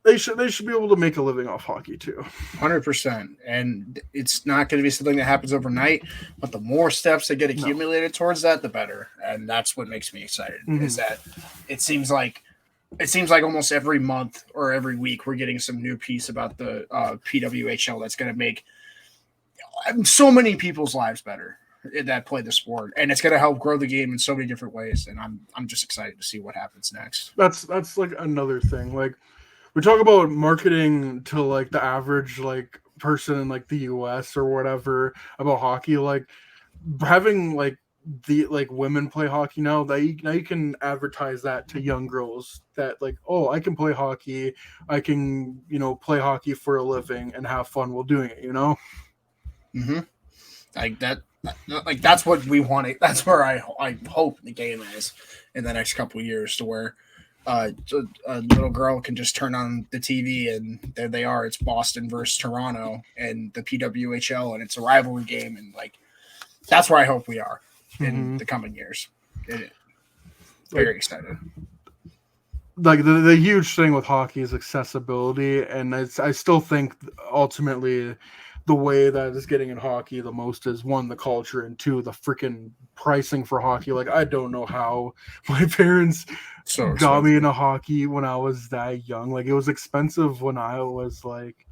they should be able to make a living off hockey too. 100%. And it's not going to be something that happens overnight, but the more steps that get accumulated towards that, the better. And that's what makes me excited. Is that it seems like almost every month or every week we're getting some new piece about the PWHL that's going to make so many people's lives better that play the sport, and it's going to help grow the game in so many different ways. And I'm just excited to see what happens next. That's like another thing. Like, we talk about marketing to like the average like person in like the US or whatever about hockey, like having like the like women play hockey now you can advertise that to young girls that like, oh, I can play hockey, I can, play hockey for a living and have fun while doing it, Like that, like that's what we want. That's where I hope the game is in the next couple of years, to where a little girl can just turn on the TV and there they are. It's Boston versus Toronto and the PWHL, and it's a rivalry game, and like that's where I hope we are in the coming years. Very excited. Like the huge thing with hockey is accessibility, and I still think ultimately the way that is getting in hockey the most is, one, the culture, and two, the freaking pricing for hockey. Like, I don't know how my parents got me into hockey when I was that young. Like, it was expensive when I was like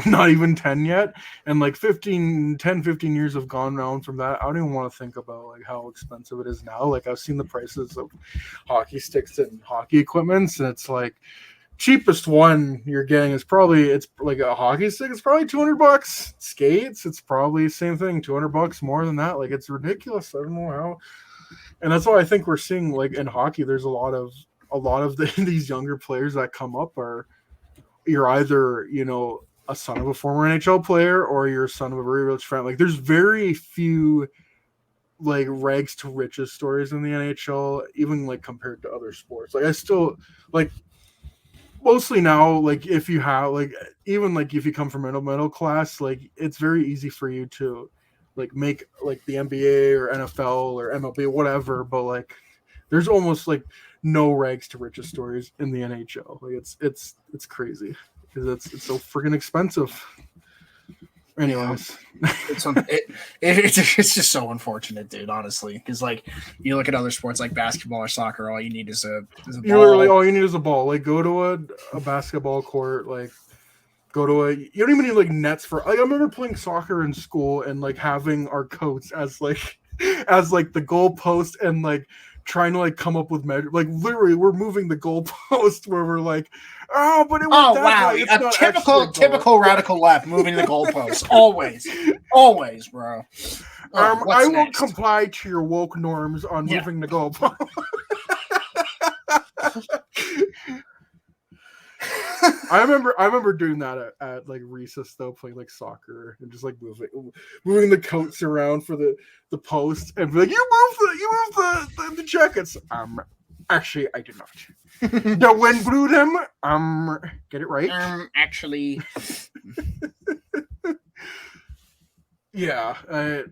not even 10 yet, and like 15 years have gone around from that. I don't even want to think about like how expensive it is now. Like, I've seen the prices of hockey sticks and hockey equipments, and it's like cheapest one you're getting is probably, it's like a hockey stick, it's probably $200. Skates, it's probably the same thing, $200 more than that. Like, it's ridiculous. I don't know how. And that's why I think we're seeing like in hockey there's a lot of these younger players that come up are, you're either a son of a former NHL player or you're a son of a very rich friend. Like, there's very few like rags to riches stories in the NHL, even like compared to other sports. Like, I still like mostly now, like if you have like, even like if you come from middle class, like it's very easy for you to like make like the NBA or NFL or MLB, whatever, but like there's almost like no rags to riches stories in the NHL. Like, it's crazy because it's so freaking expensive. Anyways, it's just so unfortunate, dude. Honestly, because like you look at other sports like basketball or soccer, all you need is a ball. Literally all you need is a ball. Like, go to a basketball court. Like, you don't even need like nets for. Like, I remember playing soccer in school and like having our coats as like the goal post and like trying to like come up with measure. Like, literally, we're moving the goal post where we're like, oh, but it was a typical radical left moving the goalposts. always, bro. I won't comply to your woke norms on moving the goalpost. I remember doing that at like recess though, playing like soccer and just like moving the coats around for the post and be like, you move the jackets. Actually, I did not. The wind blew them. Get it right. Actually. Yeah, and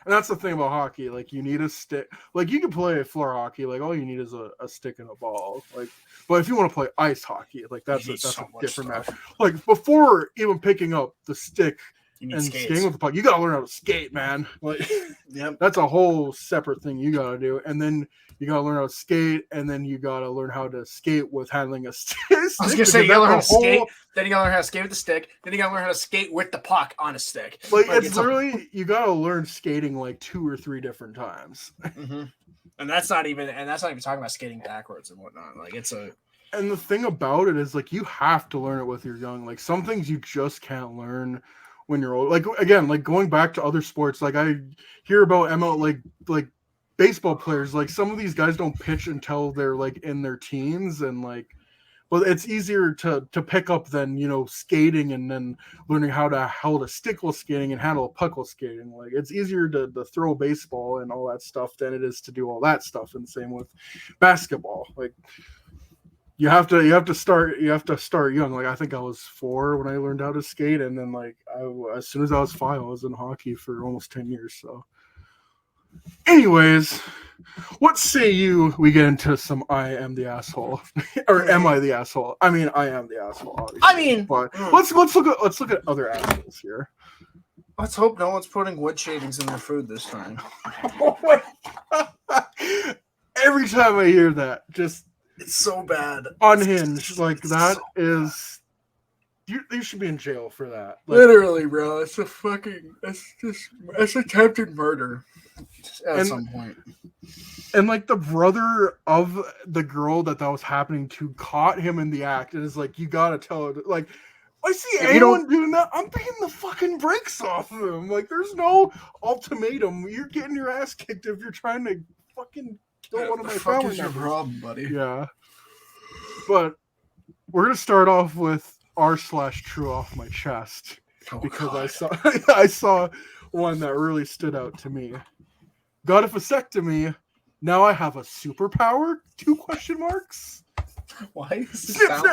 that's the thing about hockey. Like, you need a stick. Like, you can play floor hockey. Like, all you need is a stick and a ball. Like, but if you want to play ice hockey, like that's You a need so much different stuff. match. Like, before even picking up the stick You need and skates. skating with the puck, you gotta learn how to skate, man. Like, Yep. that's a whole separate thing you gotta do. And then you gotta learn how to skate, and then you gotta learn how to skate with handling a stick. I was gonna say you because gotta learn how that's to a whole- skate, then you gotta learn how to skate with the stick, then you gotta learn how to skate with the puck on a stick. Like, it's literally you gotta learn skating like 2 or 3 different times. And that's not even talking about skating backwards and whatnot. Like, it's a And the thing about it is, like, you have to learn it with your young. Like, some things you just can't learn when you're old. Like, again, like going back to other sports, like I hear about ML, like baseball players. Like, some of these guys don't pitch until they're like in their teens, and like, but it's easier to pick up than, you know, skating and then learning how to hold a stick while skating and handle a puck while skating. Like, it's easier to throw a baseball and all that stuff than it is to do all that stuff. And same with basketball. Like, you have to start young. Like, I think I was 4 when I learned how to skate, and then like as soon as I was 5, I was in hockey for almost 10 years. So, anyways, what say we get into some I am the asshole, or am I the asshole? I mean, I am the asshole. Obviously. But let's look at other assholes here. Let's hope no one's putting wood shavings in their food this time. Every time I hear that, just it's so bad. Unhinged, like that is. You should be in jail for that. Like, literally, bro. It's attempted murder at some point. And like, the brother of the girl that was happening to caught him in the act and is like, you gotta tell her. Like, I see anyone doing that, I'm beating the fucking brakes off of him. Like, there's no ultimatum. You're getting your ass kicked if you're trying to fucking kill one of my family members. Your problem, buddy? Yeah. But we're gonna start off with r/true off my chest, because I saw one that really stood out to me. Got a vasectomy. Now I have a superpower? 2 question marks. Why? Snip.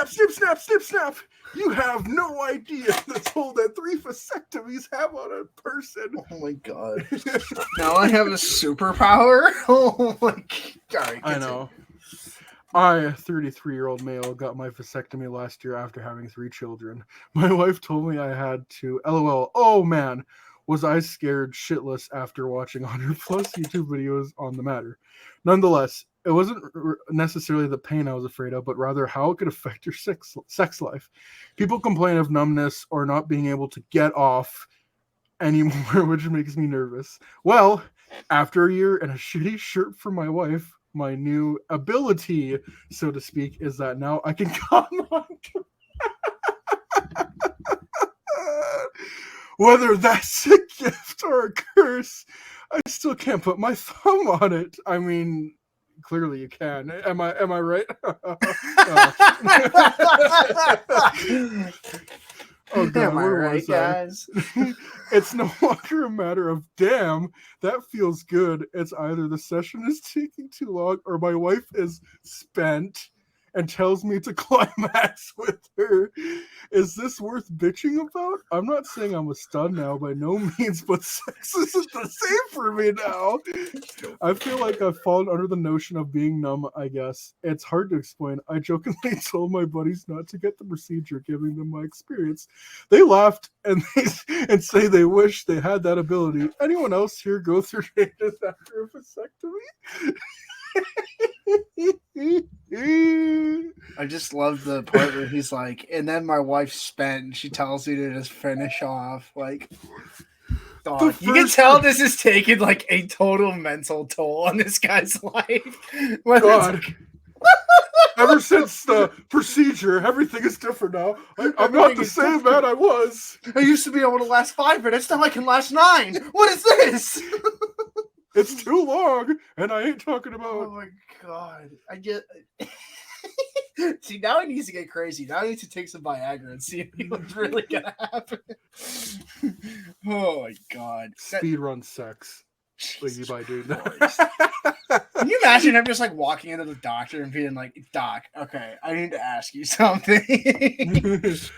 You have no idea the toll that 3 vasectomies have on a person. Oh my god. Now I have a superpower? Oh my god. I know. I, a 33-year-old male, got my vasectomy last year after having 3 children. My wife told me I had to. LOL. Oh man, was I scared shitless after watching 100 plus YouTube videos on the matter. Nonetheless, it wasn't necessarily the pain I was afraid of, but rather how it could affect your sex life. People complain of numbness or not being able to get off anymore, which makes me nervous. Well, after a year and a shitty shirt from my wife, my new ability, so to speak, is that now I can come on. Whether that's a gift or a curse, I still can't put my thumb on it. I mean, clearly you can. Am I right? Oh god, am I right, guys? It's no longer a matter of damn, that feels good. It's either the session is taking too long or my wife is spent and tells me to climax with her. Is this worth bitching about? I'm not saying I'm a stud now by no means, but sex isn't the same for me now. I feel like I've fallen under the notion of being numb, I guess. It's hard to explain. I jokingly told my buddies not to get the procedure, giving them my experience. They laughed and say they wish they had that ability. Anyone else here go through changes after a vasectomy? I just love the part where he's like, and then my wife spent, and she tells me to just finish off. Like, dog, you can tell this is taking like a total mental toll on this guy's life. God. Ever since the procedure, everything is different now. I'm not the same man I was. I used to be able to last 5 minutes, now I can last 9. What is this? It's too long, and I ain't talking about. Oh my god! I get. See, now he needs to get crazy. Now he needs to take some Viagra and see what's really gonna happen. Oh my god! Speedrun sex. like by doing Christ. that. Can you imagine him just like walking into the doctor and being like, "Doc, okay, I need to ask you something."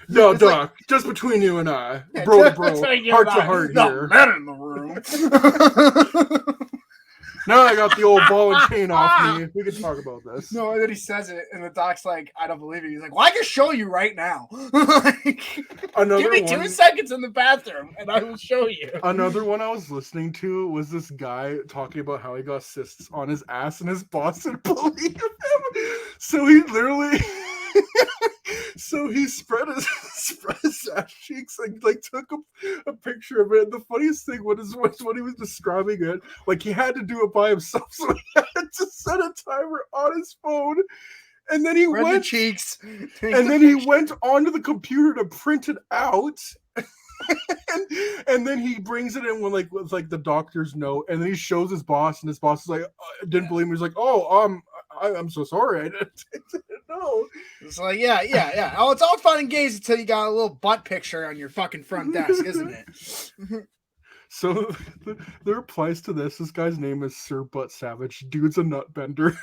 No, It's Doc, just between you and I, Yeah, bro to just bro, between you heart and to I, heart not here. men in the room. Now I got the old ball and chain off me. We can talk about this. No, and then he says it, and the doc's like, "I don't believe it." He's like, "Well, I can show you right now. Like, Another give me one- 2 seconds in the bathroom, and I will show you." Another one I was listening to was this guy talking about how he got cysts on his ass and his boss didn't believe him. So he literally, so he spread his ass cheeks and like took a picture of it. And the funniest thing was when he was describing it, like he had to do it by himself, so he had to set a timer on his phone. And then he Spread went the cheeks, and then he went onto the computer to print it out. and then he brings it in with the doctor's note, and then he shows his boss, and his boss is like, didn't believe me. He's like, "Oh, I'm so sorry, I didn't know." It's like, yeah. Oh, it's all fun and games until you got a little butt picture on your fucking front desk, isn't it? So the replies to this guy's name is Sir Butt Savage. Dude's a nut bender.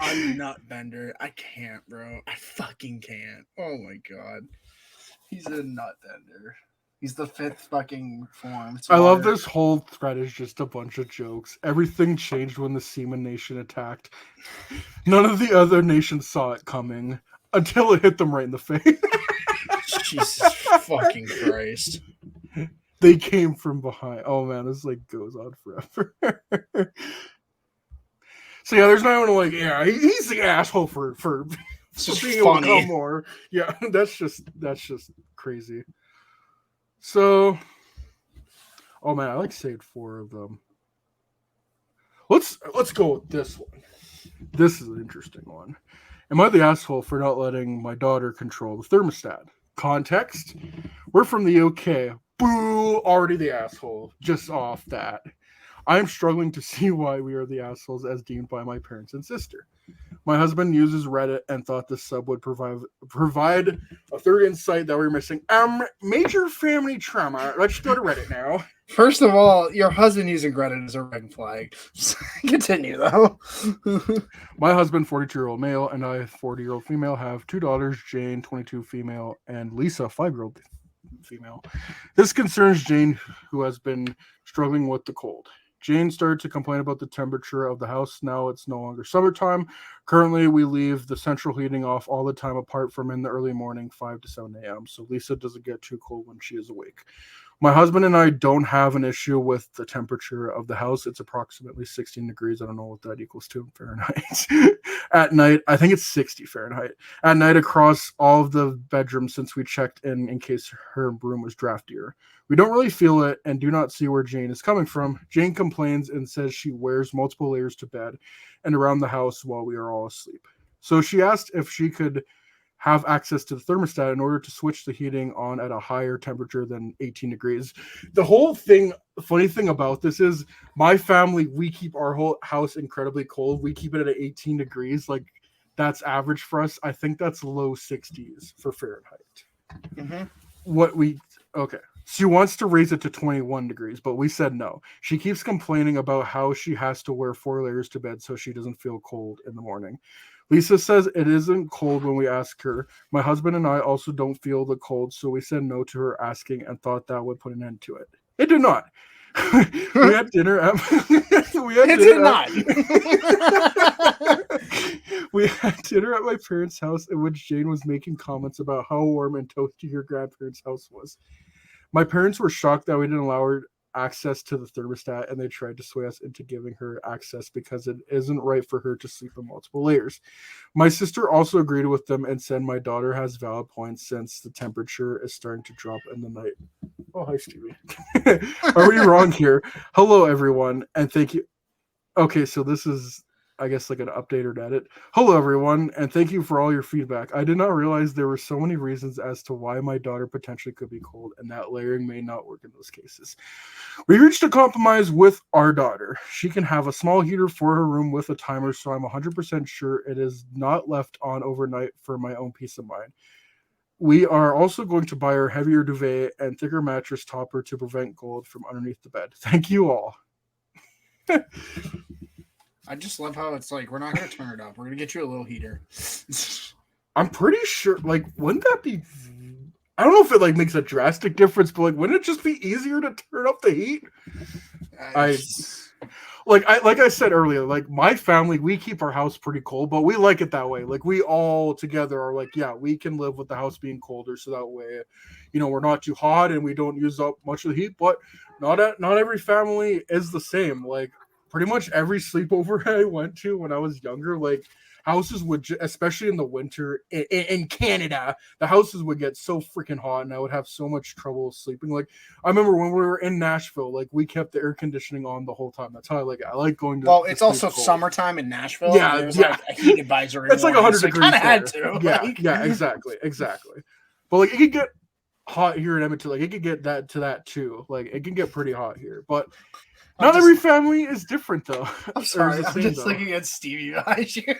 I'm nut bender. I can't, bro. I fucking can't. Oh my god. He's a nut bender. He's the 5th fucking form. I love this whole thread is just a bunch of jokes. Everything changed when the Seaman Nation attacked. None of the other nations saw it coming until it hit them right in the face. Jesus fucking Christ. They came from behind. Oh man, this like goes on forever. So yeah, there's not even he's the asshole for being able to come more. Yeah, that's just crazy. So, oh man, I saved 4 of them. Let's go with this one. This is an interesting one. Am I the asshole for not letting my daughter control the thermostat? Context: we're from the UK. Boo! Already the asshole. Just off that. I'm struggling to see why we are the assholes as deemed by my parents and sister. My husband uses Reddit and thought this sub would provide a third insight that we're missing. Major family trauma. Let's go to Reddit now. First of all, your husband using Reddit is a red flag. Continue, though. My husband, 42-year-old male, and I, 40-year-old female, have 2 daughters, Jane, 22, female, and Lisa, 5-year-old female. This concerns Jane, who has been struggling with the cold. Jane started to complain about the temperature of the house. Now it's no longer summertime. Currently, we leave the central heating off all the time apart from in the early morning, 5 to 7 a.m. So Lisa doesn't get too cold when she is awake. My husband and I don't have an issue with the temperature of the house. It's approximately 16 degrees. I don't know what that equals to in Fahrenheit. At night, I think it's 60 Fahrenheit. At night across all of the bedrooms since we checked in case her room was draftier. We don't really feel it and do not see where Jane is coming from. Jane complains and says she wears multiple layers to bed and around the house while we are all asleep. So she asked if she could have access to the thermostat in order to switch the heating on at a higher temperature than 18 degrees. The whole thing, funny thing about this is my family, we keep our whole house incredibly cold. We keep it at 18 degrees. Like that's average for us. I think that's low 60s for Fahrenheit. Mm-hmm. Okay. She wants to raise it to 21 degrees, but we said no. She keeps complaining about how she has to wear 4 layers to bed so she doesn't feel cold in the morning. Lisa says it isn't cold when we ask her. My husband and I also don't feel the cold, so we said no to her asking and thought that would put an end to it. It did not. We had dinner at we had dinner at my parents' house in which Jane was making comments about how warm and toasty her grandparents' house was. My parents were shocked that we didn't allow her access to the thermostat, and they tried to sway us into giving her access because it isn't right for her to sleep in multiple layers. My sister also agreed with them and said my daughter has valid points since the temperature is starting to drop in the night. Oh, hi, Stevie. Are we wrong here? Hello, everyone, and thank you. Okay, so this is, I guess, like an update or edit. Hello, everyone, and thank you for all your feedback. I did not realize there were so many reasons as to why my daughter potentially could be cold, and that layering may not work in those cases. We reached a compromise with our daughter. She can have a small heater for her room with a timer, so I'm 100% sure it is not left on overnight for my own peace of mind. We are also going to buy our heavier duvet and thicker mattress topper to prevent cold from underneath the bed. Thank you all. I just love how it's like, we're not going to turn it up. We're going to get you a little heater. I'm pretty sure, like, wouldn't that be... I don't know if it, like, makes a drastic difference, but, like, wouldn't it just be easier to turn up the heat? Like I said earlier, like, my family, we keep our house pretty cold, but we like it that way. Like, we all together are like, yeah, we can live with the house being colder, so that way, you know, we're not too hot and we don't use up much of the heat. But not every family is the same. Like, pretty much every sleepover I went to when I was younger, like, houses would, especially in the winter in Canada, the houses would get so freaking hot, and I would have so much trouble sleeping. Like, I remember when we were in Nashville, like, we kept the air conditioning on the whole time. That's how I like going to. Well, it's also summertime in Nashville. Yeah, and there's like a heat advisory. It's like 100 degrees. Kind of had to. Yeah, like... yeah, exactly. But like, it could get hot here in Edmonton. Like, it could get that too. Like, it can get pretty hot here, but. Not every family is different, though. I'm sorry. I'm just looking at Stevie behind you.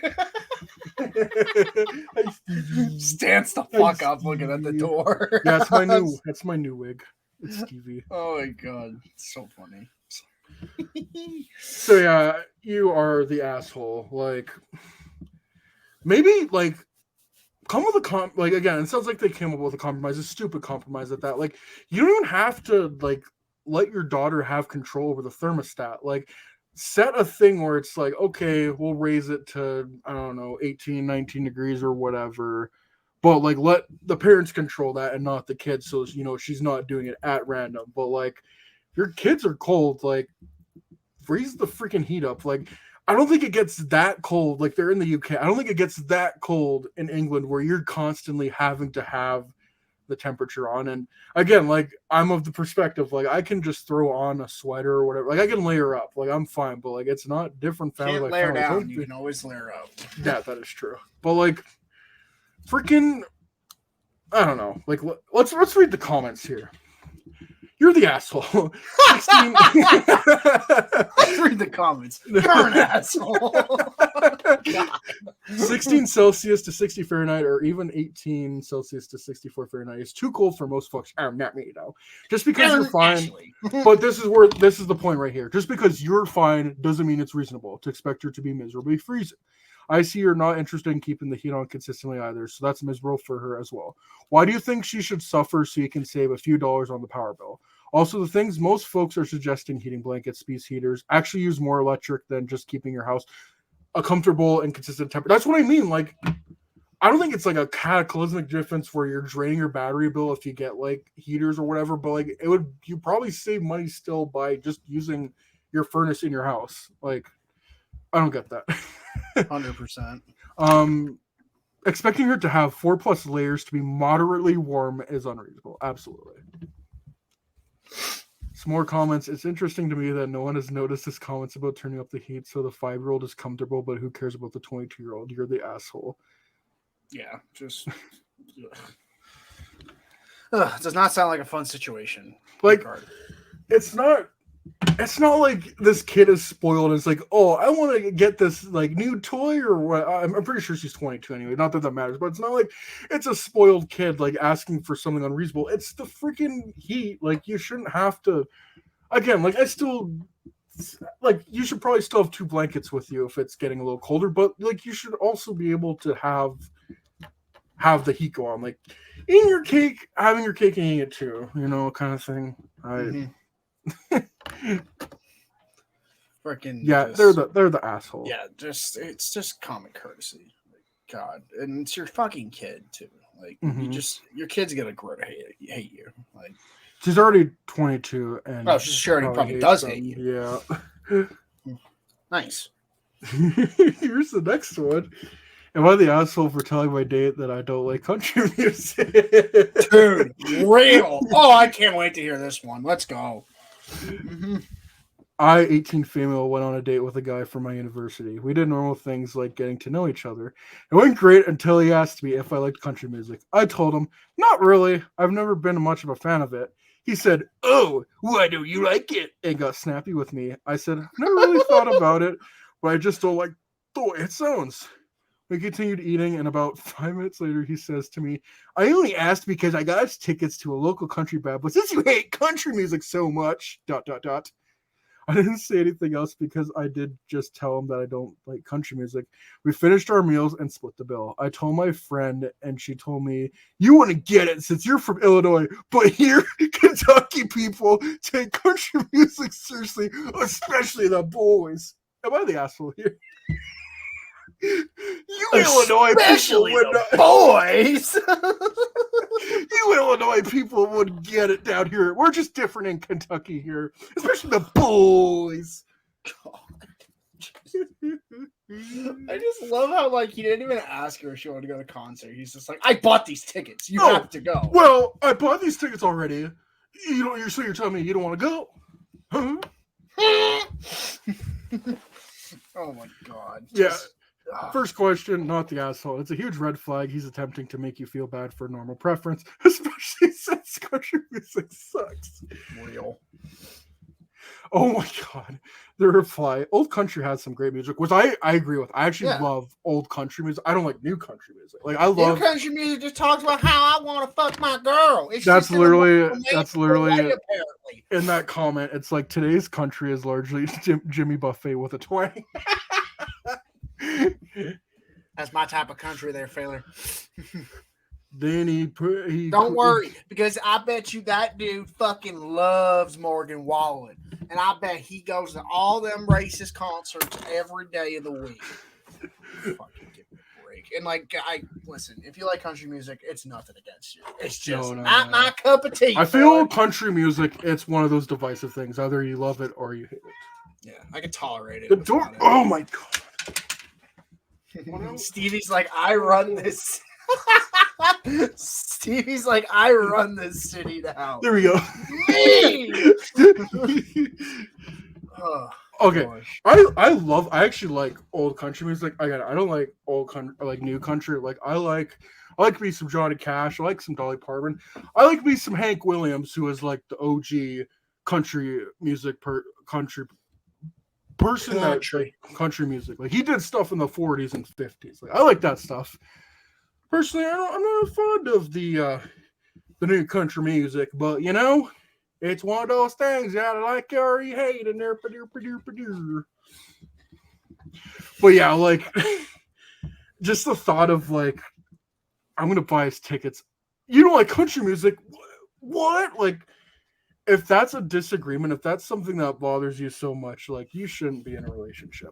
Stance the fuck up looking at the door. Yeah, that's my new wig. It's Stevie. Oh my god. It's so funny. So yeah, you are the asshole. Like, maybe, like, come with a like, again, it sounds like they came up with a compromise, a stupid compromise at that. Like, you don't even have to, like, let your daughter have control over the thermostat. Like, set a thing where it's like, okay, we'll raise it to, I don't know, 18, 19 degrees or whatever. But, like, let the parents control that and not the kids. So, you know, she's not doing it at random. But, like, if your kids are cold, like, raise the freaking heat up. Like, I don't think it gets that cold. Like, they're in the UK. I don't think it gets that cold in England where you're constantly having to have the temperature on. And again, like, I'm of the perspective, like, I can just throw on a sweater or whatever. Like, I can layer up. Like, I'm fine. But, like, it's not different family. Can't like layer family. down. You can always layer up. Yeah, that is true. But, like, freaking, I don't know. Like, let's read the comments here. You're the asshole. 16... Let's read the comments. You're an asshole. 16 Celsius to 60 Fahrenheit, or even 18 Celsius to 64 Fahrenheit is too cold for most folks. Not me, though. Just because you're fine. But this is the point right here. Just because you're fine doesn't mean it's reasonable to expect her to be miserably freezing. I see you're not interested in keeping the heat on consistently either, so that's miserable for her as well. Why do you think she should suffer so you can save a few dollars on the power bill? Also, the things most folks are suggesting, heating blankets, space heaters, actually use more electric than just keeping your house a comfortable and consistent temperature. That's what I mean. Like, I don't think it's like a cataclysmic difference where you're draining your battery bill if you get, like, heaters or whatever, but, like, you probably save money still by just using your furnace in your house. Like, I don't get that. 100%. Expecting her to have 4+ layers to be moderately warm is unreasonable. Absolutely. Some more comments. It's interesting to me that no one has noticed his comments about turning up the heat so the 5-year-old is comfortable, but who cares about the 22-year-old? You're the asshole. Yeah, just it does not sound like a fun situation. Like, it's not like this kid is spoiled and it's like, oh, I want to get this, like, new toy or what. I'm pretty sure she's 22 anyway. Not that matters, but it's not like it's a spoiled kid, like, asking for something unreasonable. It's the freaking heat. Like, you shouldn't have to. Again, like, like, you should probably still have 2 blankets with you if it's getting a little colder, but, like, you should also be able to have the heat go on. Like, having your cake and eating it too, you know, kind of thing. Freaking yeah, they're the assholes. Yeah, it's just common courtesy. Like, God, and it's your fucking kid too. Like, your kid's gonna grow to hate you. Like, she's already 22, and she already probably does hate you. Yeah. Nice. Here's the next one. Am I the asshole for telling my date that I don't like country music? Dude, real. Oh, I can't wait to hear this one. Let's go. I, 18 female, went on a date with a guy from my university. We did normal things like getting to know each other. It went great until he asked me if I liked country music. I told him, not really. I've never been much of a fan of it. He said, oh, why do you like it? And got snappy with me. I said, never really thought about it, but I just don't like the way it sounds. We continued eating, and about 5 minutes later, he says to me, I only asked because I got us tickets to a local country band, but since you hate country music so much, ... I didn't say anything else because I did just tell him that I don't like country music. We finished our meals and split the bill. I told my friend, and she told me, you wouldn't get it since you're from Illinois, but here, Kentucky people take country music seriously, especially the boys. Am I the asshole here? You Illinois people would not. Boys. You Illinois people would get it down here. We're just different in Kentucky here, especially the boys. I just love how like he didn't even ask her if she wanted to go to the concert. He's just like, I bought these tickets. You have to go. Well, I bought these tickets already. You're telling me you don't want to go? Huh? Oh my god. Yeah. First question, not the asshole. It's a huge red flag. He's attempting to make you feel bad for normal preference, especially since country music sucks. Real. Oh my god. The reply, old country has some great music, which I agree with. I actually love old country music. I don't like new country music. Like I love new country music just talks about how I want to fuck my girl. That's literally apparently. In that comment. It's like today's country is largely Jimmy Buffett with a twang. That's my type of country there, Failure. Then he don't worry, because I bet you that dude fucking loves Morgan Wallen. And I bet he goes to all them racist concerts every day of the week. Fucking give me a break. And like, listen, if you like country music, it's nothing against you. It's just not my cup of tea. I feel country music, it's one of those divisive things. Either you love it or you hate it. Yeah, I can tolerate it. The door. Oh my god. Stevie's like, I run this. Stevie's like, I run this city now. There we go. Me. Okay, I actually like old country music. Again, I don't like old country, like new country. Like I like me some Johnny Cash. I like some Dolly Parton. I like me some Hank Williams, who is like the OG country music country music. Like he did stuff in the 40s and 50s. Like I like that stuff. Personally, I'm not fond of the new country music, but you know, it's one of those things you gotta like it or you hate it. But yeah, like just the thought of like I'm gonna buy his tickets. You don't like country music? What? Like if that's a disagreement, if that's something that bothers you so much, like you shouldn't be in a relationship.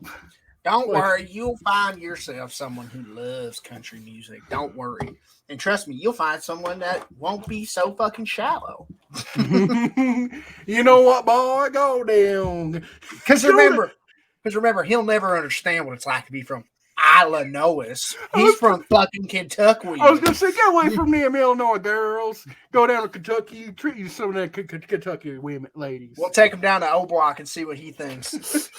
Don't worry, you'll find yourself someone who loves country music. Don't worry. And trust me, you'll find someone that won't be so fucking shallow. You know what, boy? Go down. Because remember, he'll never understand what it's like to be from Illinois. He's from fucking Kentucky. I was going to say, get away from them Illinois girls. Go down to Kentucky. Treat you some of that Kentucky women, ladies. We'll take him down to O Block and see what he thinks.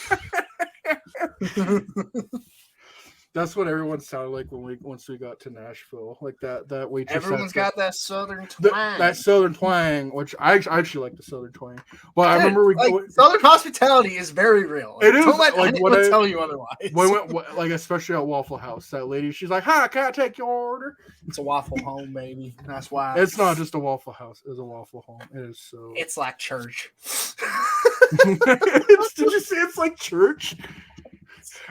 That's what everyone sounded like once we got to Nashville. Like that waitress. Everyone's got that southern twang. That southern twang, which I actually like the southern twang. But I remember southern hospitality is very real. It is. Don't let anyone tell you otherwise. Like especially at Waffle House, that lady, she's like, "Hi, can I take your order?" It's a Waffle Home, baby. That's why. It's not just a Waffle House. It's a Waffle Home. It is so. It's like church. Did you say it's like church?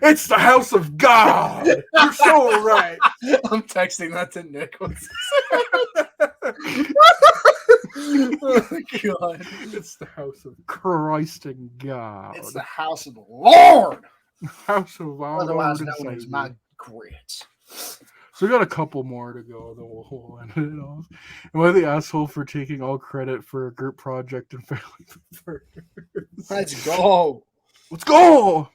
It's the house of God. You're so right. I'm texting that to Nick. Oh God. It's the house of Christ and God. It's the house of the Lord. House of our otherwise known as my grits. So we got a couple more to go, then we'll end it off. Am I the asshole for taking all credit for a group project and failing the first? Let's go. Let's go.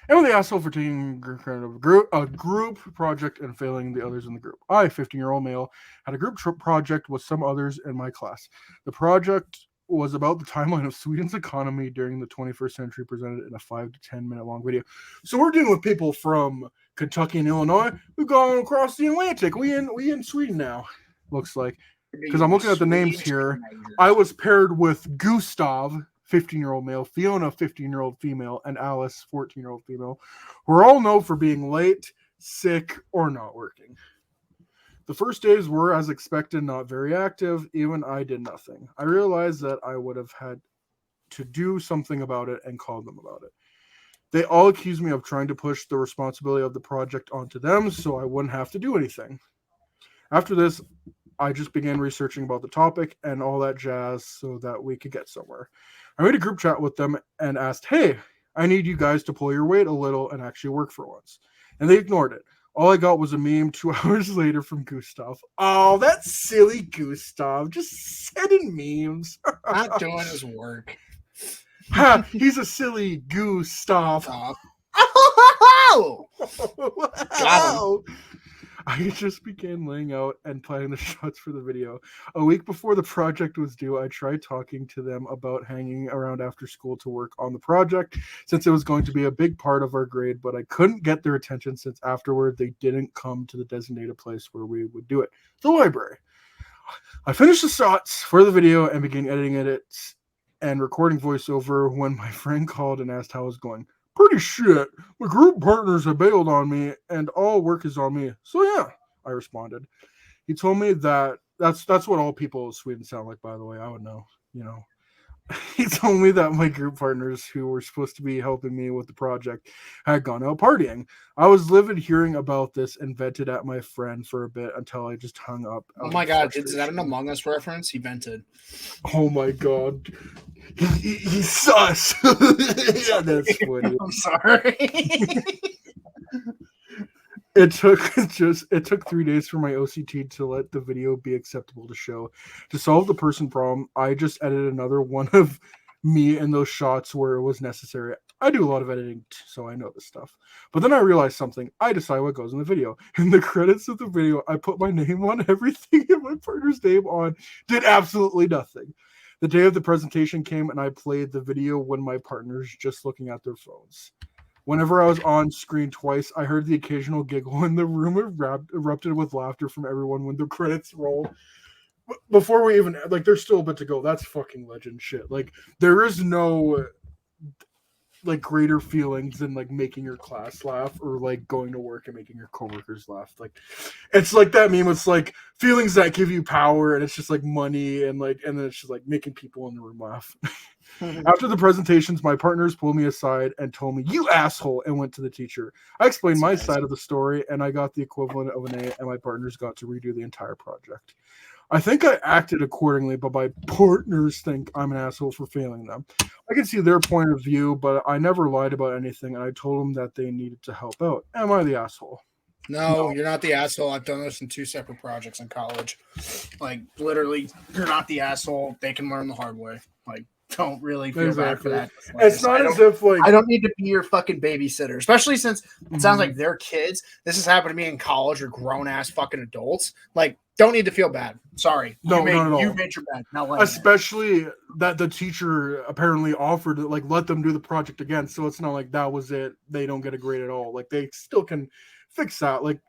Am I the asshole for taking credit of a group project and failing the others in the group? I, 15-year-old male, had a group project with some others in my class. The project was about the timeline of Sweden's economy during the 21st century, presented in a 5 to 10 minute long video. So we're dealing with people from Kentucky and Illinois who've gone across the Atlantic. We in Sweden now, looks like. Because I'm looking at the names here. I was paired with Gustav, 15-year-old male, Fiona, 15-year-old female, and Alice, 14-year-old female. We're all known for being late, sick, or not working. The first days were, as expected, not very active. Even I did nothing. I realized that I would have had to do something about it and call them about it. They all accused me of trying to push the responsibility of the project onto them so I wouldn't have to do anything. After this, I just began researching about the topic and all that jazz so that we could get somewhere. I made a group chat with them and asked, hey, I need you guys to pull your weight a little and actually work for once. And they ignored it. All I got was a meme 2 hours later from Gustav. Oh, that's silly Gustav. Just sending memes. Not doing his work. Ha! He's a silly Gustav. Stop. Oh! Got him. I just began laying out and planning the shots for the video. A week before the project was due, I tried talking to them about hanging around after school to work on the project since it was going to be a big part of our grade, but I couldn't get their attention since afterward they didn't come to the designated place where we would do it, the library. I finished the shots for the video and began editing it and recording voiceover when my friend called and asked how I was going. Pretty shit. My group partners have bailed on me and all work is on me. So yeah, I responded. He told me that that's what all people in Sweden sound like, by the way. I would know, you know. He told me that my group partners who were supposed to be helping me with the project had gone out partying. I was livid hearing about this and vented at my friend for a bit until I just hung up. Oh my god, is that an Among Us reference? He vented. Oh my god. He's sus. Yeah, that's funny. I'm sorry. It took 3 days for my OCT to let the video be acceptable to show. To solve the person problem, I just edited another one of me in those shots where it was necessary. I do a lot of editing, so I know this stuff. But then I realized something. I decide what goes in the video. In the credits of the video, I put my name on everything and my partner's name on. Did absolutely nothing. The day of the presentation came and I played the video when my partner's just looking at their phones. Whenever I was on screen twice, I heard the occasional giggle and the room erupted with laughter from everyone when the credits rolled. Before we even, like, there's still a bit to go. That's fucking legend shit. Like, there is no, like, greater feelings than, like, making your class laugh or, like, going to work and making your coworkers laugh. Like, it's like that meme. It's, like, feelings that give you power and it's just, like, money and, like, and then it's just, like, making people in the room laugh. After the presentations, my partners pulled me aside and told me, "You asshole," and went to the teacher. I explained my side of the story, and I got the equivalent of an A, and my partners got to redo the entire project. I think I acted accordingly, but my partners think I'm an asshole for failing them. I can see their point of view, but I never lied about anything, and I told them that they needed to help out. Am I the asshole? No, you're not the asshole. I've done this in 2 separate projects in college. Like, literally, you're not the asshole. They can learn the hard way. Like, don't really feel bad for that. It's not as if, like, I don't need to be your fucking babysitter, especially since it sounds like they're kids. This has happened to me in college or grown ass fucking adults. Like, don't need to feel bad. Sorry. No, not at all. You made your bed. Especially that the teacher apparently offered to, like, let them do the project again. So it's not like that was it. They don't get a grade at all. Like, they still can fix that. Like,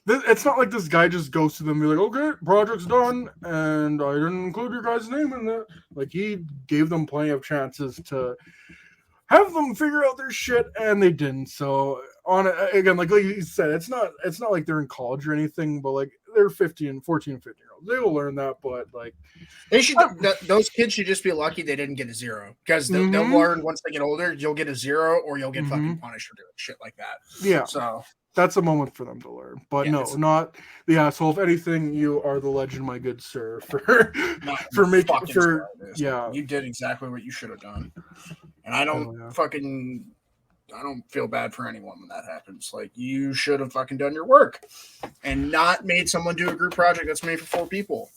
it's not like this guy just goes to them and be like, okay, project's done, and I didn't include your guy's name in it. Like, he gave them plenty of chances to have them figure out their shit, and they didn't. So, again, like you said, it's not like they're in college or anything, but, like, they're 14 and 15-year-olds. They will learn that, but, like, they should. Those kids should just be lucky they didn't get a 0, because they'll learn once they get older. You'll get a 0, or you'll get fucking punished for doing shit like that. Yeah. So that's a moment for them to learn. But no, not the asshole. If anything, you are the legend, my good sir, for making yeah. You did exactly what you should have done. And I don't I don't feel bad for anyone when that happens. Like, you should have fucking done your work and not made someone do a group project that's made for 4 people.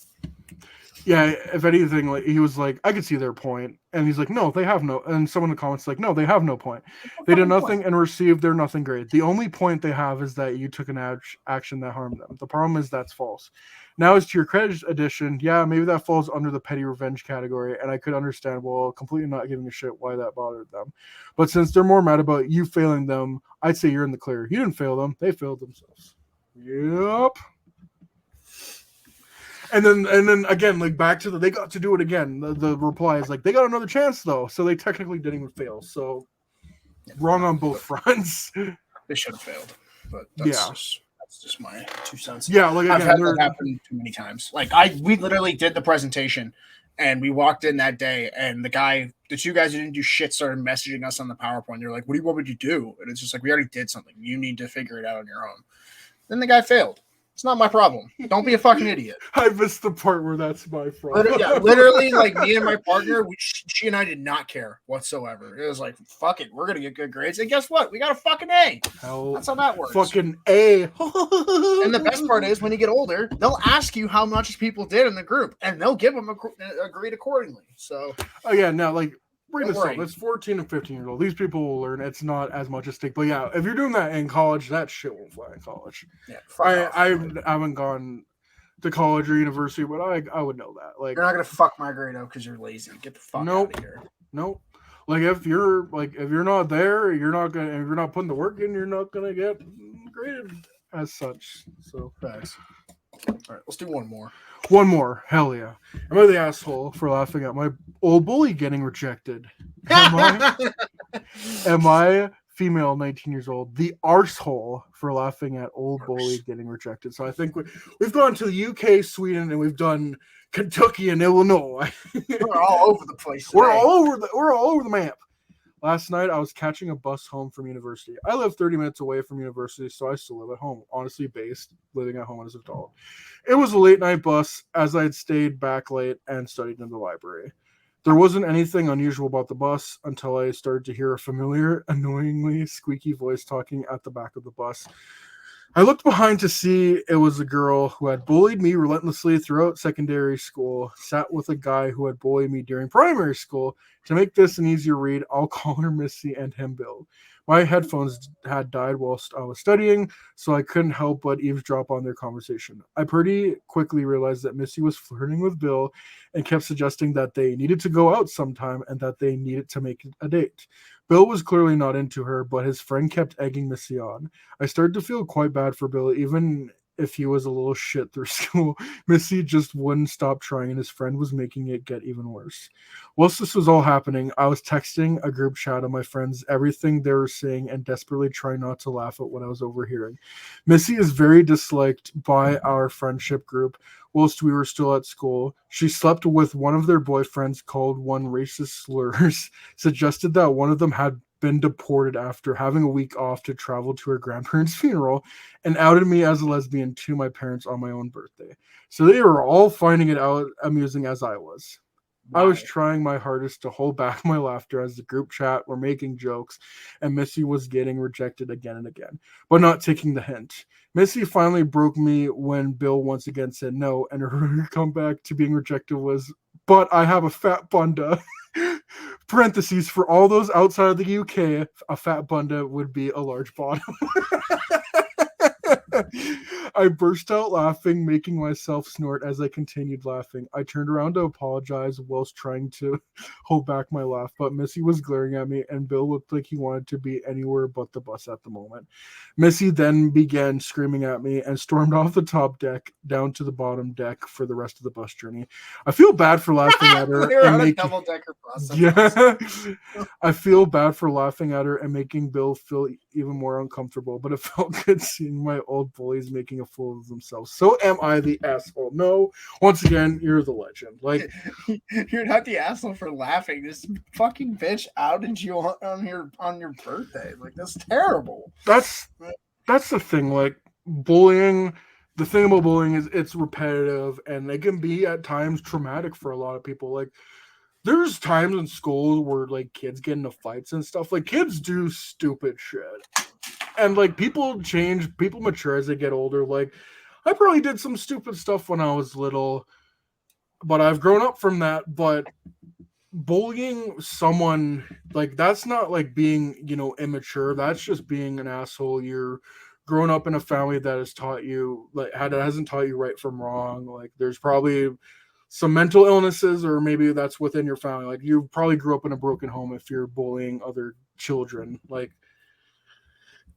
Yeah, if anything, like, he was like, I could see their point. And he's like, no, they have no. And someone in the comments like, no, they have no point. They did nothing and received their nothing grade. The only point they have is that you took an action that harmed them. The problem is that's false. Now, as to your credit addition, yeah, maybe that falls under the petty revenge category. And I could understand, well, completely not giving a shit why that bothered them. But since they're more mad about you failing them, I'd say you're in the clear. You didn't fail them. They failed themselves. Yep. And then again, like, back to they got to do it again. The reply is like, they got another chance though, so they technically didn't even fail. So wrong on both fronts. They should have failed. But Yeah. that's just my 2 cents. Yeah, like I've again, had that happen too many times. Like we literally did the presentation, and we walked in that day, and the 2 guys who didn't do shit started messaging us on the PowerPoint. They're like, "What do you want me to do?" And it's just like, we already did something. You need to figure it out on your own. Then the guy failed. It's not my problem. Don't be a fucking idiot. I missed the part where that's my problem. Literally, like me and my partner, she and I did not care whatsoever. It was like, fuck it, we're gonna get good grades, and guess what? We got a fucking A. That's how that works. Fucking A. And the best part is, when you get older, they'll ask you how much people did in the group, and they'll give them a grade accordingly. So, oh yeah, now like. Bring this up. Right. It's 14 and 15 years old. These people will learn. It's not as much a stake. But yeah, if you're doing that in college, that shit won't fly in college. Yeah, I haven't gone to college or university, but I would know that. Like, you're not gonna fuck my grade out because you're lazy. Get the fuck out of here. Nope. Like if you're not there, if you're not putting the work in, you're not gonna get graded as such. So facts. All right, let's do one more. One more. Hell yeah. Am I the asshole for laughing at my old bully getting rejected? Am I female, 19 years old, the arsehole for laughing at old bully getting rejected? So I think we've gone to the UK, Sweden, and we've done Kentucky and Illinois. We're all over the place today. We're all over the map. Last night, I was catching a bus home from university. I live 30 minutes away from university, so I still live at home. Honestly, living at home as an adult. It was a late night bus, as I had stayed back late and studied in the library. There wasn't anything unusual about the bus until I started to hear a familiar, annoyingly squeaky voice talking at the back of the bus. I looked behind to see it was a girl who had bullied me relentlessly throughout secondary school, sat with a guy who had bullied me during primary school. To make this an easier read, I'll call her Missy and him Bill. My headphones had died whilst I was studying, so I couldn't help but eavesdrop on their conversation. I pretty quickly realized that Missy was flirting with Bill and kept suggesting that they needed to go out sometime and that they needed to make a date. Bill was clearly not into her, but his friend kept egging Missy on. I started to feel quite bad for Bill, even if he was a little shit through school. Missy just wouldn't stop trying, and his friend was making it get even worse. Whilst this was all happening, I was texting a group chat of my friends everything they were saying and desperately trying not to laugh at what I was overhearing. Missy is very disliked by our friendship group. Whilst we were still at school, she slept with one of their boyfriends, called one racist slurs, suggested that one of them had been deported after having a week off to travel to her grandparents' funeral, and outed me as a lesbian to my parents on my own birthday. So they were all finding it out amusing as I was. Wow. I was trying my hardest to hold back my laughter as the group chat were making jokes, and Missy was getting rejected again and again, but not taking the hint. Missy finally broke me when Bill once again said no, and her comeback to being rejected was, "But I have a fat bunda." Parentheses, for all those outside of the UK, a fat bunda would be a large bottom. I burst out laughing, making myself snort as I continued laughing. I turned around to apologize whilst trying to hold back my laugh, but Missy was glaring at me, and Bill looked like he wanted to be anywhere but the bus at the moment. Missy then began screaming at me and stormed off the top deck down to the bottom deck for the rest of the bus journey. I feel bad for laughing at her. and making... double-decker process. Yeah. I feel bad for laughing at her and making Bill feel even more uncomfortable, but it felt good seeing my old bullies making a fool of themselves. So am I the asshole? No. Once again, you're the legend. Like, you're not the asshole for laughing. This fucking bitch outed you on your birthday. Like, that's terrible. That's the thing. Like, bullying. The thing about bullying is it's repetitive, and it can be at times traumatic for a lot of people. Like, there's times in school where like kids get into fights and stuff. Like, kids do stupid shit. And like, people change, people mature as they get older. Like, I probably did some stupid stuff when I was little, but I've grown up from that. But bullying someone, like, that's not like being, immature. That's just being an asshole. You're grown up in a family that has taught you, like, hasn't taught you right from wrong. Like, there's probably some mental illnesses, or maybe that's within your family. Like, you probably grew up in a broken home if you're bullying other children. Like,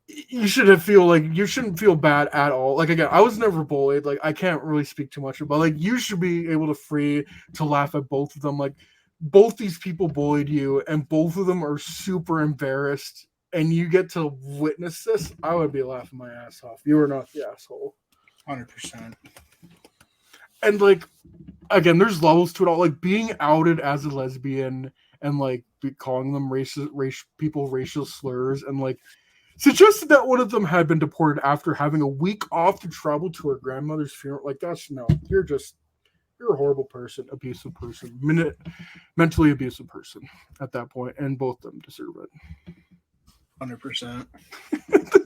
you shouldn't feel bad at all. Like, again, I was never bullied. Like, I can't really speak too much about, like, you should be able to laugh at both of them. Like, both these people bullied you, and both of them are super embarrassed and you get to witness this, I would be laughing my ass off. You are not the asshole. 100%. And like, again, there's levels to it all. Like being outed as a lesbian and like calling them racial slurs, and like suggested that one of them had been deported after having a week off to travel to her grandmother's funeral. Like that's no, you're a horrible person, abusive person, mentally abusive person at that point, and both of them deserve it. 100%.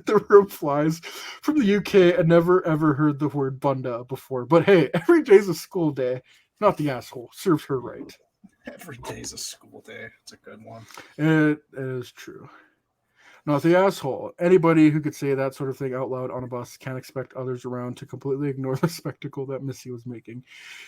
The replies from the UK, I never ever heard the word bunda before, but hey, every day's a school day. Not the asshole. Serves her right. Every day's a school day. It's a good one. It is true. Not the asshole. Anybody who could say that sort of thing out loud on a bus can't expect others around to completely ignore the spectacle that Missy was making.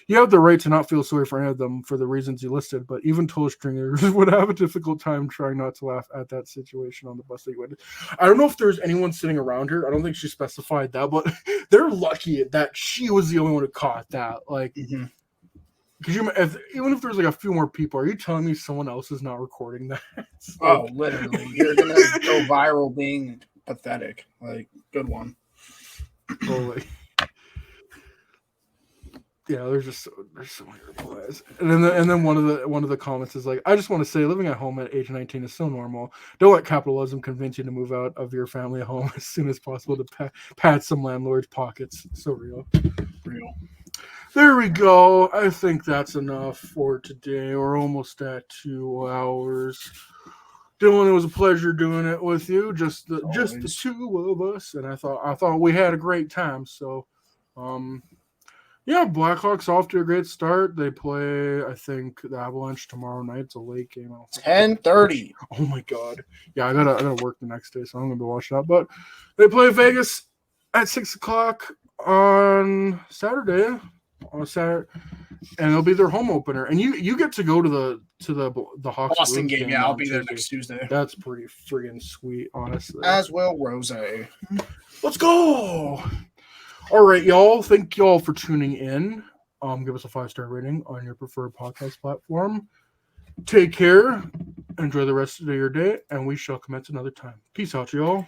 You have the right to not feel sorry for any of them for the reasons you listed, but even toe stringers would have a difficult time trying not to laugh at that situation on the bus that you went. I don't know if there's anyone sitting around her. I don't think she specified that, but they're lucky that she was the only one who caught that. Like, because even if there's like a few more people, are you telling me someone else is not recording that? Oh, literally. You're going to go viral being pathetic. Like, good one. Holy. Yeah, there's so many replies. And then one of the comments is like, I just want to say living at home at age 19 is so normal. Don't let capitalism convince you to move out of your family home as soon as possible to pad some landlord's pockets. So real. There we go. I think that's enough for today. We're almost at 2 hours. Dylan, it was a pleasure doing it with you. Just the two of us, and I thought we had a great time. So, yeah, Blackhawks off to a great start. They play, I think, the Avalanche tomorrow night. It's a late game. 10:30. Oh my god. Yeah, I gotta work the next day, so I'm gonna be watching that. But they play Vegas at 6:00 on Saturday. And it'll be their home opener, and you get to go to the Hawks Boston game. Yeah, I'll be there next Tuesday. That's pretty friggin' sweet, honestly. As will Rose. Let's go. All right, y'all. Thank y'all for tuning in. Give us a 5-star rating on your preferred podcast platform. Take care. Enjoy the rest of your day, and we shall commence another time. Peace out, y'all.